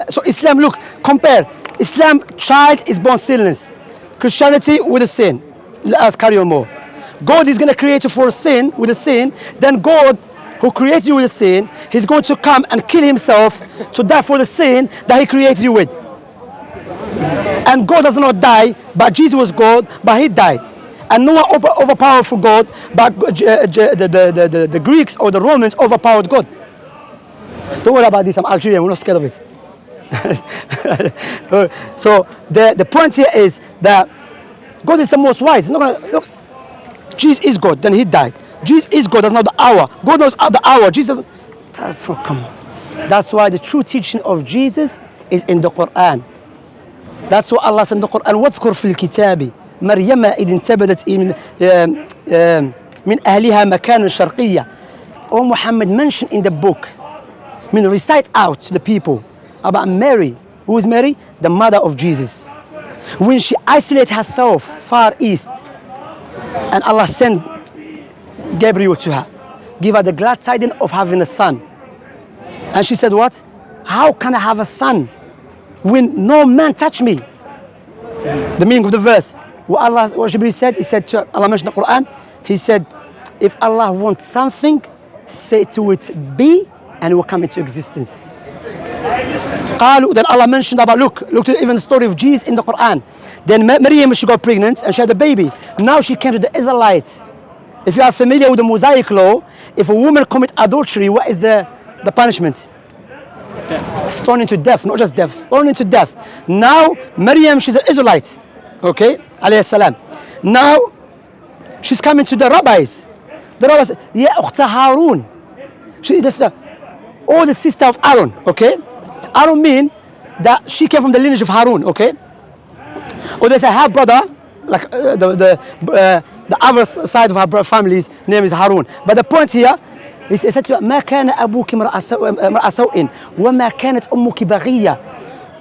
S1: so Islam, look, compare. Islam, child is born sinless. Christianity with a sin. Let us carry on more. God is going to create you for a sin, with a sin. Then God who created you with a sin, he's going to come and kill himself to die for the sin that he created you with. And God does not die, but Jesus was God, but he died. And no one overpowered for God, but the Greeks or the Romans overpowered God. Don't worry about this, I'm Algerian, we're not scared of it. So the point here is that God is the most wise. He's not gonna, look, Jesus is God, then he died. Jesus is God, that's not the hour. God knows the hour, Jesus doesn't. Come on. That's why the true teaching of Jesus is in the Quran. That's what Allah said in the Quran. وَاذْكُرْ فِي الْكِتَابِ مَرْيَمَ إِذْ انْتَبَذَتْ مِنْ أَهْلِهَا مَكَانًا شَرْقِيًّا. Oh Muhammad, mention in the book, recite out to the people about Mary. Who is Mary? The mother of Jesus. When she isolated herself far east, and Allah sent Gabriel to her, give her the glad tidings of having a son. And she said, what? How can I have a son when no man touch me? The meaning of the verse. What Jibreel said, he said to Allah mentioned in the Quran, he said, if Allah wants something, say to it be, and it will come into existence. Then Allah mentioned about, look to even the story of Jesus in the Quran. Then Maryam, she got pregnant and she had a baby. Now she came to the Israelites. If you are familiar with the Mosaic law, if a woman commits adultery, what is the punishment? Stoning to death, not just death, stoning to death. Now Maryam, she's an Israelite, okay, alayhi salam. Now she's coming to the rabbis. The rabbis say, Ya Ukhta Harun. This is all the sister of Aaron, okay? Aaron mean that she came from the lineage of Harun, okay? Or they say her brother, like the other side of her family's name is Harun. But the point here, he said to her, ما كان أبوك امرأ سوء وما كانت أمك بغية.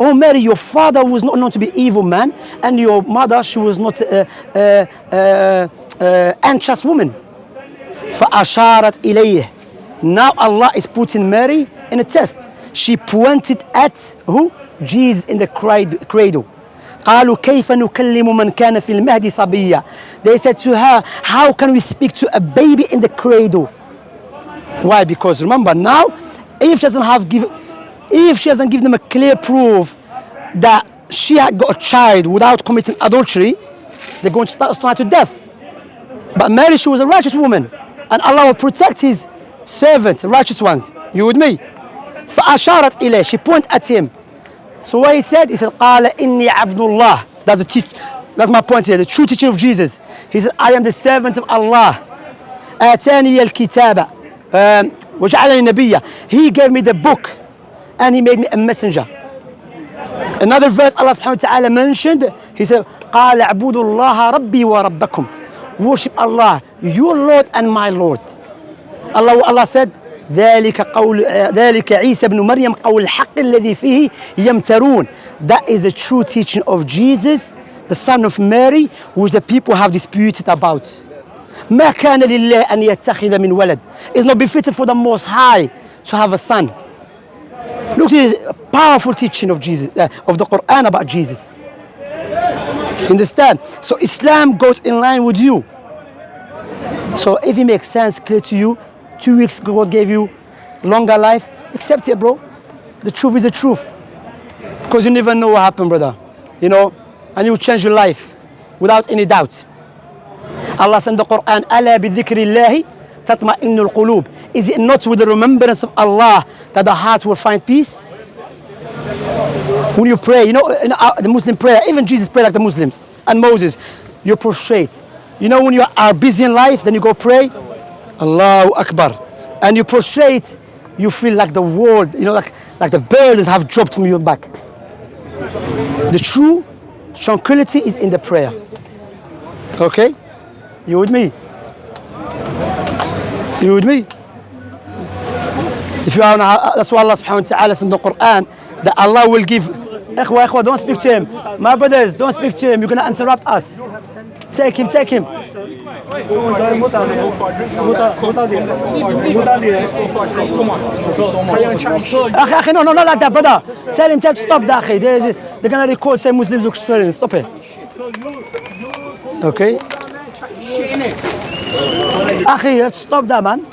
S1: Oh Mary, your father was not known to be evil man, and your mother, she was not anxious woman. فأشارت إليه. Now Allah is putting Mary in a test. She pointed at who? Jesus in the cradle. قالوا كيف نكلم من كان في المهد صبيا. They said to her, how can we speak to a baby in the cradle? Why? Because remember now, if she doesn't give them a clear proof that she had got a child without committing adultery, they're going to stone her to death. But Mary, she was a righteous woman, and Allah will protect his servants, righteous ones. You with me? فأشارت إليه. She pointed at him. So what he said قال إني عبد الله. That's my point here, the true teaching of Jesus. He said, I am the servant of Allah. آتاني الكتاب وجعلني نبيا. He gave me the book and he made me a messenger. Another verse Allah subhanahu wa ta'ala mentioned, he said, قال اعبدوا الله ربي وربكم. Worship Allah, your Lord and my Lord. Allah said, ذلك عيسى بن مريم قول الحق الذي فيه يمترون. That is the true teaching of Jesus, the son of Mary, which the people have disputed about. ما كان لله أن يتخذ من ولد. It's not befitting for the Most High to have a son. Look at this powerful teaching of Jesus, of the Quran about Jesus. Understand? So Islam goes in line with you. So if it makes sense, clear to you, 2 weeks God gave you longer life, accept it, bro. The truth is the truth. Because you never know what happened, brother. You know, and you will change your life without any doubt. Allah said in the Quran, أَلَا بِذِكْرِ اللَّهِ تَطْمَئِنُّ الْقُلُوبِ. Is it not with the remembrance of Allah that the heart will find peace? When you pray, you know, in the Muslim prayer, even Jesus prayed like the Muslims, and Moses, you prostrate. You know, when you are busy in life, then you go pray, Allahu Akbar, and you prostrate, you feel like the world, you know, like the burdens have dropped from your back. The true tranquility is in the prayer. Okay? You with me? You with me? If you are, that's why Allah subhanahu wa ta'ala says in the Quran that Allah will give. Ikhwa, don't speak to him. My brothers, don't speak to him. You're going to interrupt us. Take him. Akhi, no, not like that, brother. Tell him to stop that, akhi. They're going to record, say Muslims look Australian. Stop it. Okay? Akhi, stop that, man.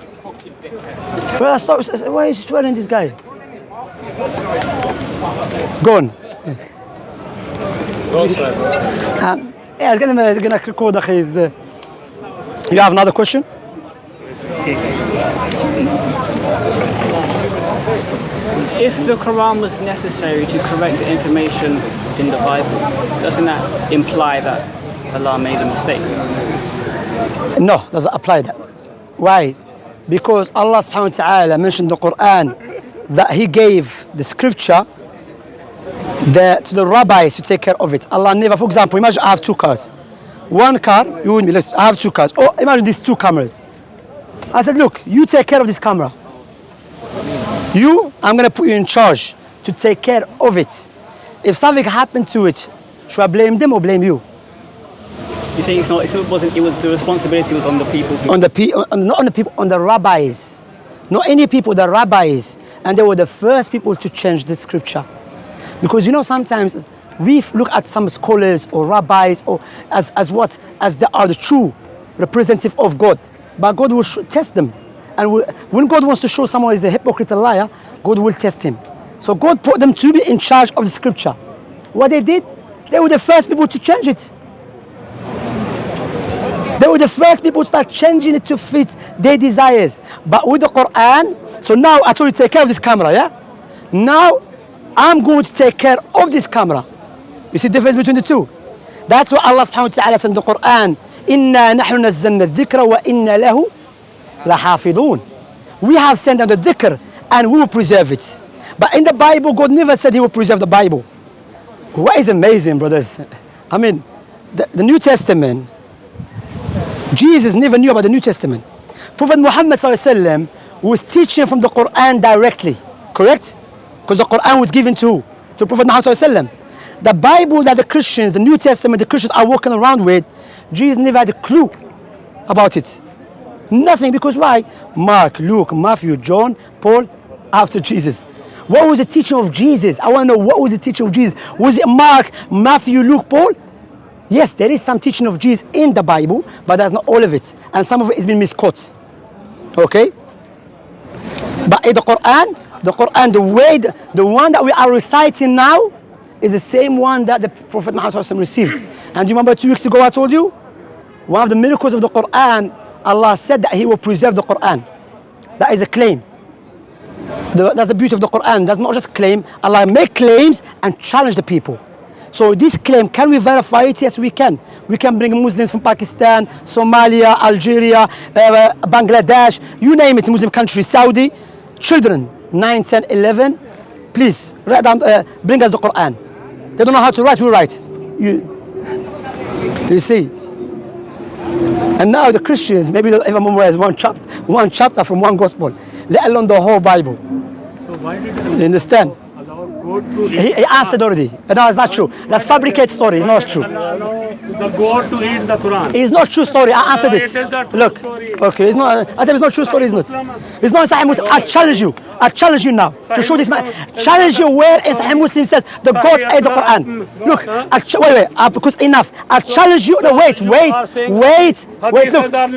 S1: Well, stop. Why is he swearing, this guy? Go on. Yeah, it's gonna record. You have another question?
S2: If the Quran was necessary to correct the information in the Bible, doesn't that imply that Allah made a mistake?
S1: No, doesn't apply that. Why? Because Allah subhanahu wa ta'ala mentioned in the Quran that He gave the scripture to the rabbis to take care of it. Allah never, for example, imagine I have two cars. One car, you and me, I have two cars. Oh, imagine these two cameras. I said, look, you take care of this camera. I'm going to put you in charge to take care of it. If something happened to it, should I blame them or blame you?
S2: You say the responsibility was on the people.
S1: Not on the people, on the rabbis. Not any people, the rabbis. And they were the first people to change the scripture. Because sometimes we look at some scholars or rabbis or as they are the true representative of God. But God will test them. And when God wants to show someone is a hypocrite, a liar, God will test him. So God put them to be in charge of the scripture. What they did, they were the first people to change it. They were the first people to start changing it to fit their desires. But with the Quran, so now I told you to take care of this camera, yeah? Now I'm going to take care of this camera. You see the difference between the two? That's what Allah subhanahu wa ta'ala said in the Quran. إِنَّا نَحْنُ نَزَّلْنَا الذِّكْرَ وَإِنَّا لَهُ لَحَافِظُونَ. We have sent down the dhikr and we will preserve it. But in the Bible, God never said He will preserve the Bible. What is amazing, brothers? I mean, the New Testament, Jesus never knew about the New Testament. Prophet Muhammad ﷺ was teaching from the Quran directly, correct? Because the Quran was given to Prophet Muhammad ﷺ. The Bible that the Christians, the New Testament, the Christians are walking around with, Jesus never had a clue about it. Nothing, because why? Mark, Luke, Matthew, John, Paul, after Jesus. What was the teaching of Jesus? I want to know, what was the teaching of Jesus? Was it Mark, Matthew, Luke, Paul? Yes, there is some teaching of Jesus in the Bible, but that's not all of it. And some of it has been misquoted. Okay? But in the Quran, the one that we are reciting now is the same one that the Prophet Muhammad received. And do you remember 2 weeks ago I told you? One of the miracles of the Quran, Allah said that He will preserve the Quran. That is a claim. That's the beauty of the Quran. That's not just claim. Allah make claims and challenge the people. So this claim, can we verify it? Yes, we can. We can bring Muslims from Pakistan, Somalia, Algeria, Bangladesh, you name it, Muslim country, Saudi. Children, 9, 10, 11, please, write down, bring us the Quran. They don't know how to write, we write. You see? And now the Christians, maybe they'll ever memorize one chapter from one gospel, let alone the whole Bible.
S5: So why did
S1: You understand? He answered already. No, it's not true. That's fabricated story. It's not true.
S5: the God to eat the Quran?
S1: It's not true story. I answered it.
S5: It is the true
S1: Look,
S5: story.
S1: okay, it's not. I said it's not true story. It's not. It's not in Sahih Muslim. I challenge you. I challenge you now to show this man. Challenge you where in Sahih Muslim says the God ate the Quran. Look, wait, because enough. I challenge you. No, wait. Look,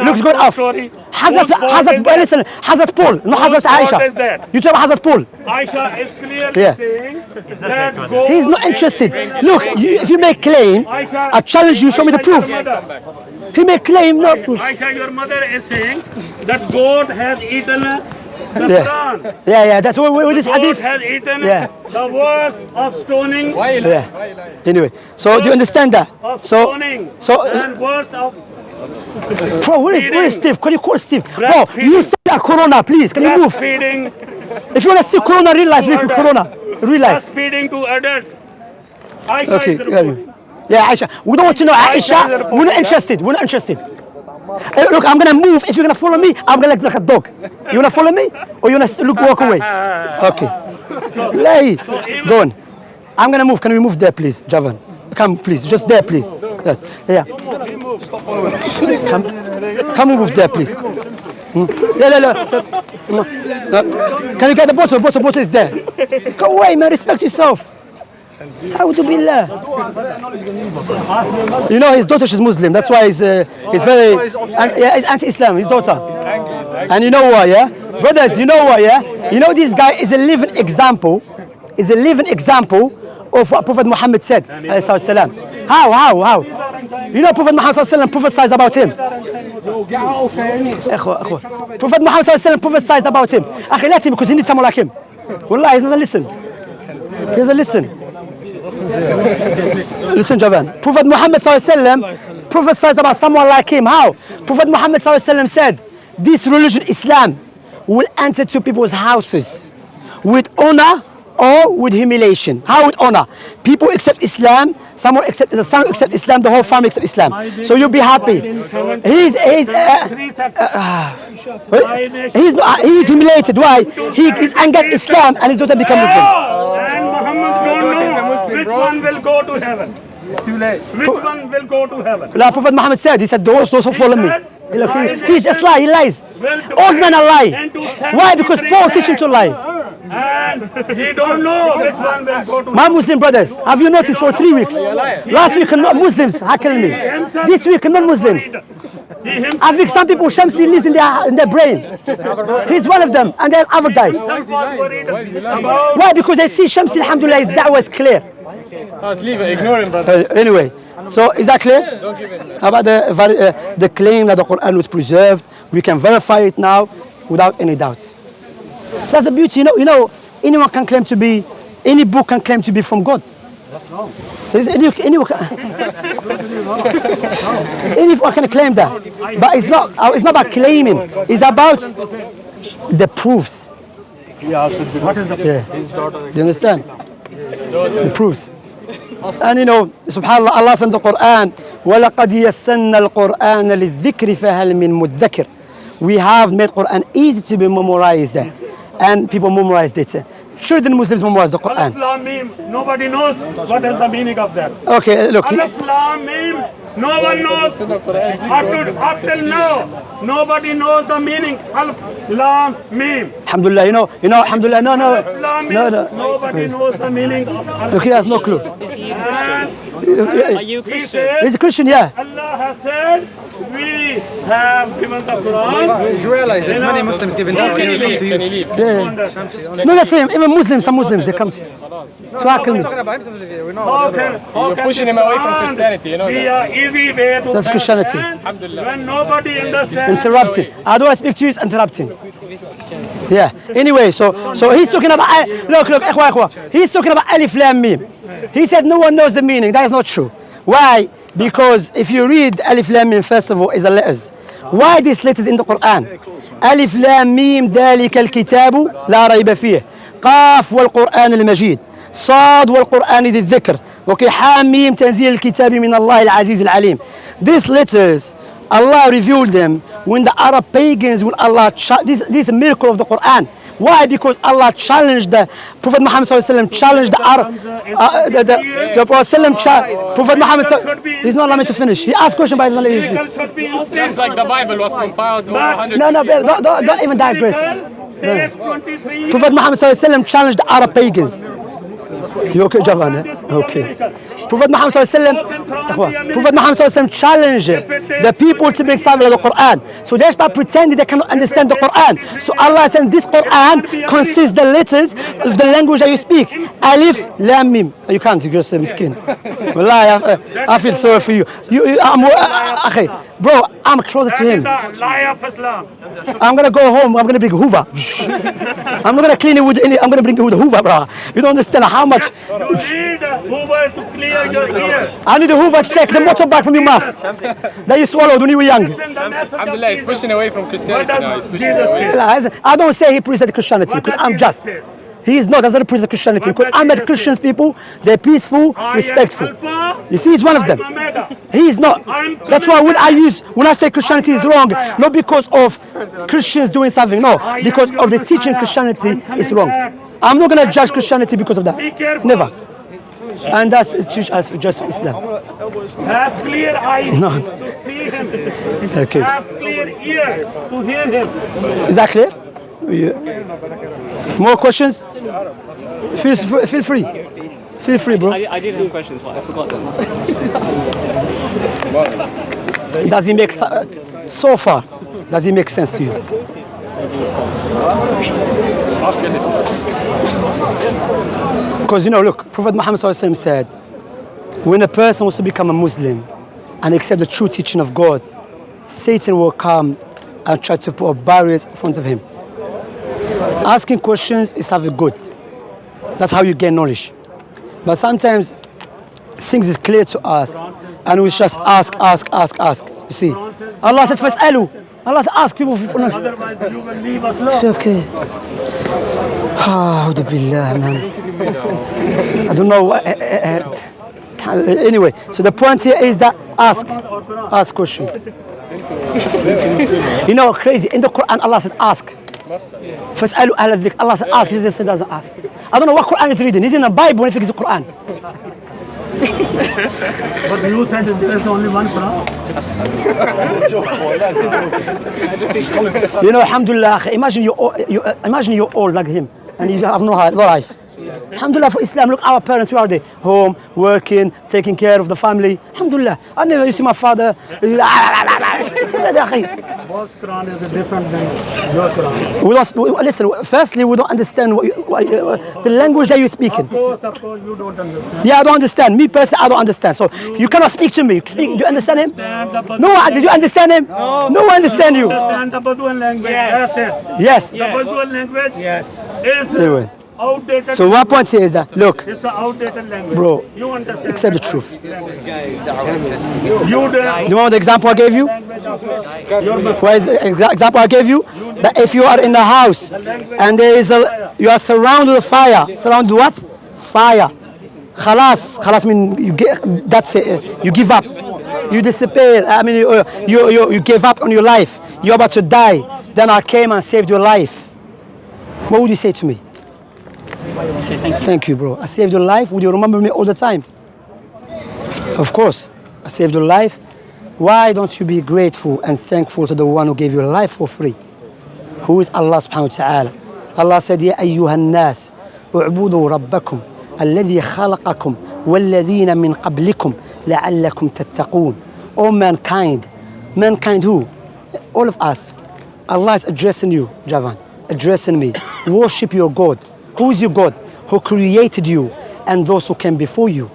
S1: looks good off. Hazrat Paul, not Hazrat Aisha. You tell Hazrat Paul.
S5: Aisha is clearly saying that God
S1: He's not interested. Look, if you make claim, I challenge you. Show me the proof. He may claim not proof.
S5: Aisha, your mother is saying that God has eaten the Quran.
S1: Yeah. That's what this
S5: God
S1: hadith.
S5: has eaten the words of stoning.
S1: Yeah. Anyway, so do you understand that?
S5: Of
S1: So,
S5: stoning.
S1: so.
S5: And words of
S1: Bro, where is Steve? Can you call Steve? Bro,
S5: Breastfeeding.
S1: you said that Corona, please. Can you move?
S5: breastfeeding.
S1: If you want to see Corona real life, look at Corona real life.
S5: Breastfeeding to adults. Aisha
S1: Okay,
S5: is reporting.
S1: yeah, Aisha. We don't want to know Aisha. We're not interested. Look, I'm gonna move. If you're gonna follow me, I'm gonna look like a dog. You wanna follow me, or you wanna walk away? Okay. Lay. Go on. I'm gonna move. Can we move there, please, Javan? Come, please. Just there, please. Yes. Yeah. Come move there, please. Can you get the bottle? Bottle is there. Go away, man. Respect yourself. How to billah? You know his daughter, she's Muslim. That's why he's very, he's anti-Islam. His daughter. And you know why? Yeah. Brothers, you know what, yeah? You know this guy is a living example, of what Prophet Muhammad said, alayhi salam. How? You know Prophet Muhammad sallallahu prophesied about him. Prophet Muhammad sallallahu prophesied about him. Akhi, let him, because he needs someone like him. Wallah, he doesn't listen. He doesn't listen. Listen, Javan. Prophet Muhammad sallallahu prophesied about someone like him. How? Prophet Muhammad sallallahu said, this religion, Islam, will enter to people's houses with honor or with humiliation. How with honor? People accept Islam, some accept Islam, the whole family accept Islam. So you'll be happy. He's humiliated. Why? He's against Islam and his daughter become Muslim.
S5: And Muhammad don't know which one will go to heaven. It's too late. Which one will go to heaven?
S1: Like Prophet Muhammad said, he said, those who follow me. He just lie, he lies. Old men are lie. Why? Because Paul teach him to lie.
S5: And he don't know which one will go to
S1: My Muslim brothers, have you noticed for 3 weeks? Last week non-Muslims heckling me. This week non-Muslims. I think some people Shamsi lives in their brain. He's one of them, and there are other guys. Why? Because they see Shamsi, alhamdulillah, his da'wah is clear.
S6: Leave it, ignore him, brother.
S1: Anyway, so is that clear? How about the claim that the Quran was preserved? We can verify it now without any doubt. That's the beauty, you know, anyone can claim to be, any book can claim to be from God. Anyone can claim that, but it's not about claiming. It's about the proofs.
S5: What is the
S1: Do you understand? The proofs. And you know, subhanallah, Allah said in the Quran, وَلَقَدْ يَسَّنَّا الْقُرْآنَ لِلذِّكْرِ فَهَلْ مِن مُدَّكِرٍ. We have made Quran easy to be memorized, and people memorized it. Shouldn't Muslims memorize the Quran?
S5: Alif Lam Mim, nobody knows what is the meaning of that.
S1: Okay, look.
S5: Alif Lam Mim, no one knows. Up till now, nobody knows the meaning. Alif Lam Mim.
S1: Alhamdulillah, you know, alhamdulillah, no.
S5: Nobody knows the meaning of Alif.
S1: Look, he has no clue.
S2: Are you a Christian?
S1: He's a Christian, yeah.
S5: Allah has said, we have given the Quran.
S8: You realize there's many Muslims giving
S6: Can you
S8: da'wah.
S6: leave? Can you leave?
S1: Yeah. No, that's him. Even Muslims, some Muslims, they come. So how can
S8: We're talking about him specifically. We know
S5: How
S8: about
S5: can, how
S6: You're
S5: can
S6: pushing
S5: this
S6: him away from
S5: Quran
S6: Christianity, you know
S5: be
S6: that.
S5: an easy way to
S1: That's Christianity.
S5: understand when nobody understands.
S1: Interrupting. I don't speak to you, it's interrupting. Yeah. Anyway, so he's talking about, look, ikhwa. He's talking about Alif Lam Mim. He said no one knows the meaning. That is not true. Why? Because if you read Alif Lam Mim, first of all, is the letters. Why these letters in the Quran? Alif Lam Mim ذلك الكتاب لا ريب فيه قاف والقرآن المجيد صاد والقرآن ذي الذكر okay حاميم تنزيل الكتاب من الله العزيز العليم. These letters, Allah revealed them when the Arab pagans, when Allah, this is a miracle of the Quran. Why? Because Allah challenged the Prophet Muhammad challenged the Arab. The Prophet Muhammad, he's not allowed me to finish. He asked question, but he's not letting me finish.
S6: Just like the Bible was compiled over 100
S1: No, don't even digress. No. Prophet Muhammad challenged the Arab pagans. You okay, Javan? Okay. Prophet Muhammad challenged the people to make study of the Quran. So they start pretending they cannot understand the Quran. So Allah said this Quran consists the letters of the language that you speak. Alif, Lam, Mim. You can't, you're just a miskin. Wallahi, I feel sorry for you. Bro, I'm closer to him. I'm gonna go home. I'm gonna bring Hoover. I'm not gonna clean it with any. I'm gonna bring it with a Hoover, bro. You don't understand how much. I need a Hoover to take the motorbike from your mouth that you swallowed when you were young.
S6: Alhamdulillah, he's pushing away from Christianity now. He's pushing away.
S1: I don't say he preaches Christianity because I'm just. He is not, doesn't preach Christianity because I met Christians people, they're peaceful, respectful. You see, he's one of them. He is not. That's why when I say Christianity is wrong, not because of Christians doing something, no, because of the teaching Christianity is wrong. I'm not going to judge Christianity because of that. Never. And that's teach us just Islam.
S5: Have clear eyes
S1: No.
S5: to see him.
S1: Okay.
S5: Have clear ears to hear him.
S1: Is that clear? Yeah. More questions? Feel free. Feel free, bro.
S2: I did have questions, but I forgot them.
S1: Does it make so far? Does it make sense to you?
S6: Ask anything.
S1: Because look, Prophet Muhammad ﷺ said, when a person wants to become a Muslim and accept the true teaching of God, Satan will come and try to put up barriers in front of him. Asking questions is having good. That's how you gain knowledge. But sometimes things is clear to us and we just ask. You see, Allah says, "Fas'alu." Allah says, ask people for knowledge.
S3: Otherwise you will leave us alone.
S1: It's okay. Oh, billah, man. I don't know. Anyway, so the point here is that ask questions. Crazy. In the Quran, Allah said, ask. فَاسْأَلُوا أَهْلَ الذِّكْرِ. Allah said, ask. He doesn't ask. I don't know what Quran is reading. He's in the Bible if it's the Quran.
S3: But you said there's only one Quran.
S1: Alhamdulillah, imagine you're old like him and you have no life. Alhamdulillah for Islam. Look, our parents, where are they? Home, working, taking care of the family. Alhamdulillah. I never you see my father.
S3: God's Quran is different than your Quran.
S1: Listen, firstly, we don't understand the language that you're speaking.
S3: Of course, you don't understand.
S1: Yeah, I don't understand. Me personally, I don't understand. So you cannot speak to me. Do you understand him? No, did you understand him? No, I understand you.
S3: Understand the Bedouin language.
S1: Yes.
S3: That's it.
S1: Yes.
S3: The Bedouin language is
S1: Anyway.
S3: outdated.
S1: So one point here is that, look,
S3: It's an outdated language.
S1: bro,
S3: You understand?
S1: accept the truth.
S3: You don't.
S1: You know the example I gave you? What is the example I gave you? That if you are in the house and you are surrounded with fire. Surrounded with what? Fire. Khalas mean you that's it. You give up. You disappear. I mean you gave up on your life. You're about to die. Then I came and saved your life. What would you say to me?
S2: Say thank you.
S1: Thank you, bro. I saved your life. Would you remember me all the time? Of course. I saved your life. Why don't you be grateful and thankful to the one who gave you life for free? Who is Allah subhanahu wa ta'ala? Allah said, يا أيها الناس اعبدوا ربكم الذي خلقكم والذين من قبلكم لعلكم تتقون. All mankind. Mankind who? All of us. Allah is addressing you, Javan. Addressing me. Worship your God. Who is your God? Who created you and those who came before you.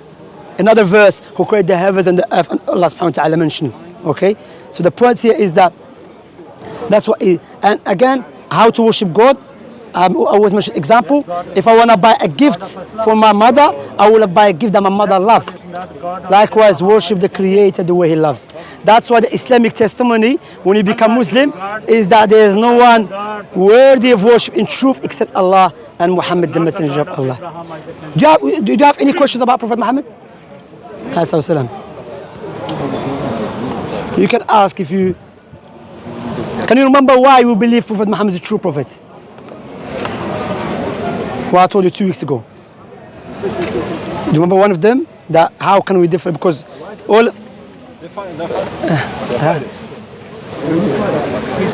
S1: Another verse, who created the heavens and the earth, and Allah subhanahu wa ta'ala mentioned. Okay? So the point here is that that's what and again, how to worship God. I always mention example. If I want to buy a gift for my mother, I will buy a gift that my mother loves. Likewise, worship the Creator the way He loves. That's why the Islamic testimony, when you become Muslim, is that there is no one worthy of worship in truth except Allah and Muhammad, the Messenger of Allah. Do you have any questions about Prophet Muhammad? You can ask if you... Can you remember why you believe Prophet Muhammad is a true prophet? What I told you 2 weeks ago. Do you remember one of them? That how can we differ? Because all...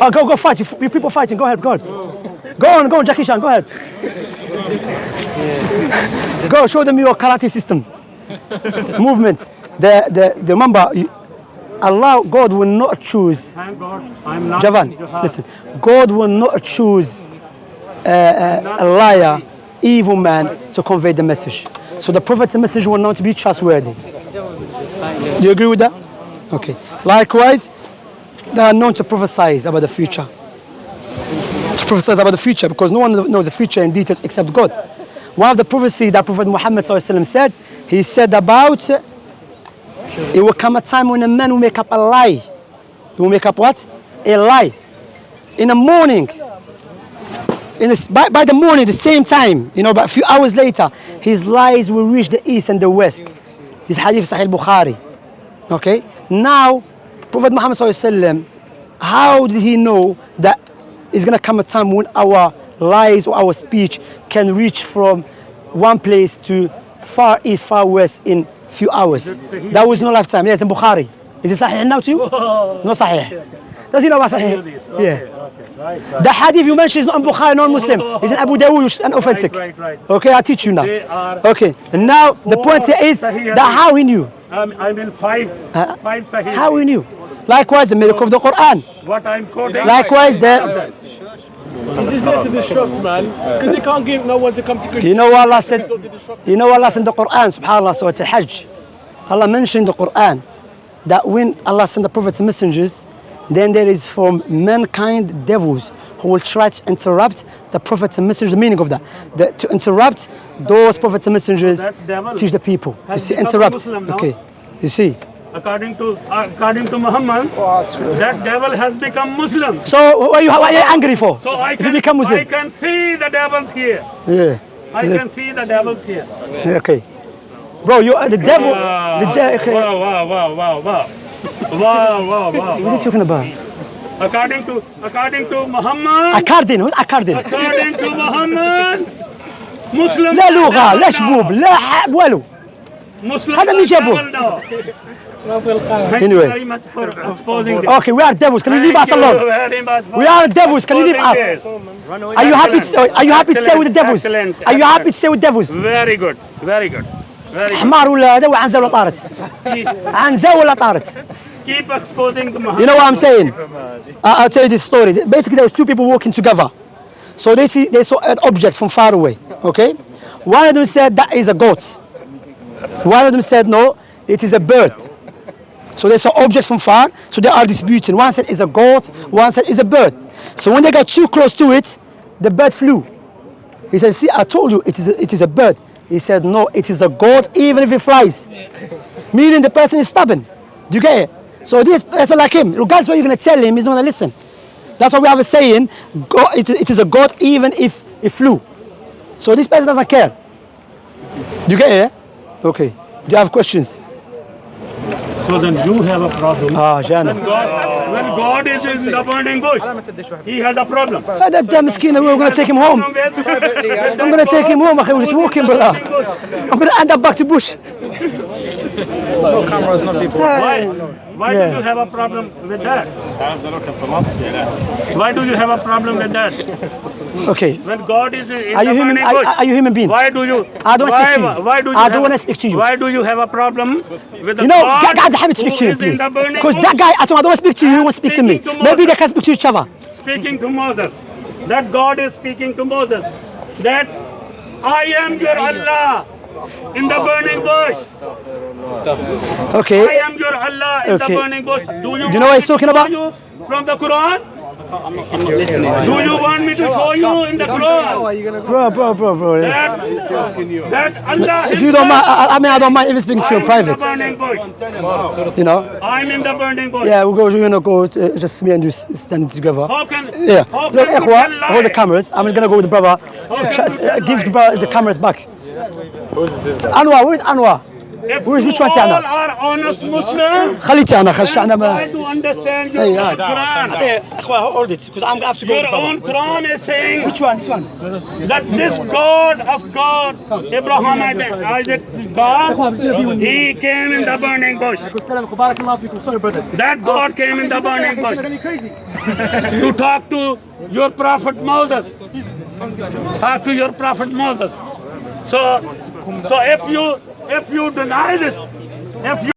S1: Oh, go fight. You people fighting. Go ahead, go on, Jackie Chan, go ahead. Go, show them your karate system. Movement. Remember, Allah, God will not choose.
S3: Thank God, I'm not.
S1: Javan, listen. God will not choose a liar, evil man to convey the message. So the Prophet's message will not be trustworthy. Do you agree with that? Okay. Likewise, they are known to prophesize about the future. To prophesize about the future, because no one knows the future in details except God. One of the prophecies that Prophet Muhammad said, he said about it will come a time when a man will make up a lie. He will make up what? A lie. In the morning, by the morning, the same time, but a few hours later, his lies will reach the east and the west. This hadith Sahih Bukhari. Okay? Now, Prophet Muhammad ﷺ, how did he know that it's going to come a time when our lies or our speech can reach from one place to far east, far west in few hours? That was no lifetime. Yes, in Bukhari. Is it Sahih now too? No Sahih. Does he know about Sahih? Yeah. The hadith you mentioned is not in Bukhari, non-Muslim. It's in Abu Dawud and authentic.
S3: Right.
S1: Okay, I'll teach you now. Okay, and now the point here is that how he knew.
S3: I mean five Sahih.
S1: How he knew. Likewise, the miracle of the Quran.
S3: What I'm quoting.
S1: Likewise, the
S7: He's just there to disrupt, man. Because they can't give no one to come to Christian.
S1: You know what Allah said? You know what Allah said in the Quran, subhanAllah, Surah Al-Hajj. Allah mentioned in the Quran that when Allah sent the prophets and messengers, then there is from mankind devils who will try to interrupt the prophets and messengers. The meaning of that, to interrupt those prophets and messengers, teach the people. You see, interrupt. Okay, you see.
S5: According to Muhammad, that devil has become Muslim.
S1: So what are you angry for?
S5: So I
S1: if you become Muslim?
S5: I can see the devils here.
S1: Yeah.
S5: I can see the devils here.
S1: Okay. Bro, you are the devil. Okay.
S5: Wow.
S1: What are you talking about?
S5: According to Muhammad.
S1: According
S5: to Muhammad. Muslim.
S1: لا لغة لا شبوب لا والو. هذا اللي جابوه.
S5: Thank you very much for exposing this.
S1: Okay, we are devils. Can you leave us alone? We are devils. Can you leave us? Are you happy? Are you happy to stay with the devils? Are you happy to stay with devils?
S5: Very good.
S1: حمار ولا هذا عنزة ولا طارت؟ عنزة ولا طارت؟
S5: Keep exposing the Muhammad.
S1: You know what I'm saying? I'll tell you this story. Basically, there was two people walking together. So they saw an object from far away. Okay, one of them said that is a goat. One of them said no, it is a bird. So they saw objects from far. So they are disputing. One said it's a goat. One said it's a bird. So when they got too close to it, the bird flew. He said, "See, I told you it is a bird." He said, "No, it is a goat, even if it flies." Meaning the person is stubborn. Do you get it? So this person like him, regardless what you're going to tell him, he's not going to listen. That's why we have a saying, it is a goat even if it flew. So this person doesn't care. Do you get it? Okay. Do you have questions?
S5: So then you have a problem.
S1: Jana.
S5: When God is in the burning bush, he has a problem.
S1: That مسكين, we're going to take him home. I'm going to take him home. We're just walking, brother. I'm going to end up back to bush.
S8: No cameras, no people.
S5: Why do you have a problem with that? Why do you have a problem with that?
S1: Okay.
S5: When God is in
S1: Are
S5: the
S1: you human?
S5: burning bush,
S1: Are you human being?
S5: why do you?
S1: I don't want to speak to you.
S5: Why do you?
S1: I don't want to speak to you.
S5: Why do you have a problem with the
S1: You know,
S5: God
S1: God, I haven't speak to you,
S5: who is in
S1: please.
S5: the burning
S1: Because
S5: bush?
S1: that guy, I don't want to speak to you. He won't speak to me.
S5: Speaking to
S1: Maybe
S5: Moses.
S1: they can speak to each other.
S5: Speaking to Moses, that God is speaking to Moses, that I am your Allah in the burning bush.
S1: Okay.
S5: I am your Allah in the burning bush. Do you
S1: know what he's talking about?
S5: From the Quran?
S2: I'm not listening.
S5: Do you want me to show you in the Quran?
S1: Bro.
S5: That Allah
S1: If you don't mind, I don't mind even speaking to you in private.
S5: I'm in the burning bush.
S1: You know?
S5: I'm in the burning bush.
S1: Yeah, we're going to go just me and you standing together.
S5: How can?
S1: Yeah.
S5: How
S1: Look,
S5: can you
S1: Ikhwa,
S5: tell
S1: hold the
S5: lie?
S1: cameras. I'm going to go with the brother. Give the brother the cameras back. Anwar, where's Anwar?
S5: If
S1: Where's
S5: you
S1: which one
S5: all
S1: تاعنا؟
S5: are honest Muslims,
S1: خليتي أنا خشعنا ما.
S5: try to understand your
S1: Hey,
S5: Quran.
S1: Ikhwa, hold it, because I'm going to have to go with
S5: Your
S1: the
S5: own
S1: brother.
S5: Quran is saying
S1: Which one? This one?
S5: that this God of God, Abraham and Isaac's God, he came in the burning bush. That God came in the burning bush to talk to your prophet Moses. Talk to your prophet Moses. So if you deny this, if you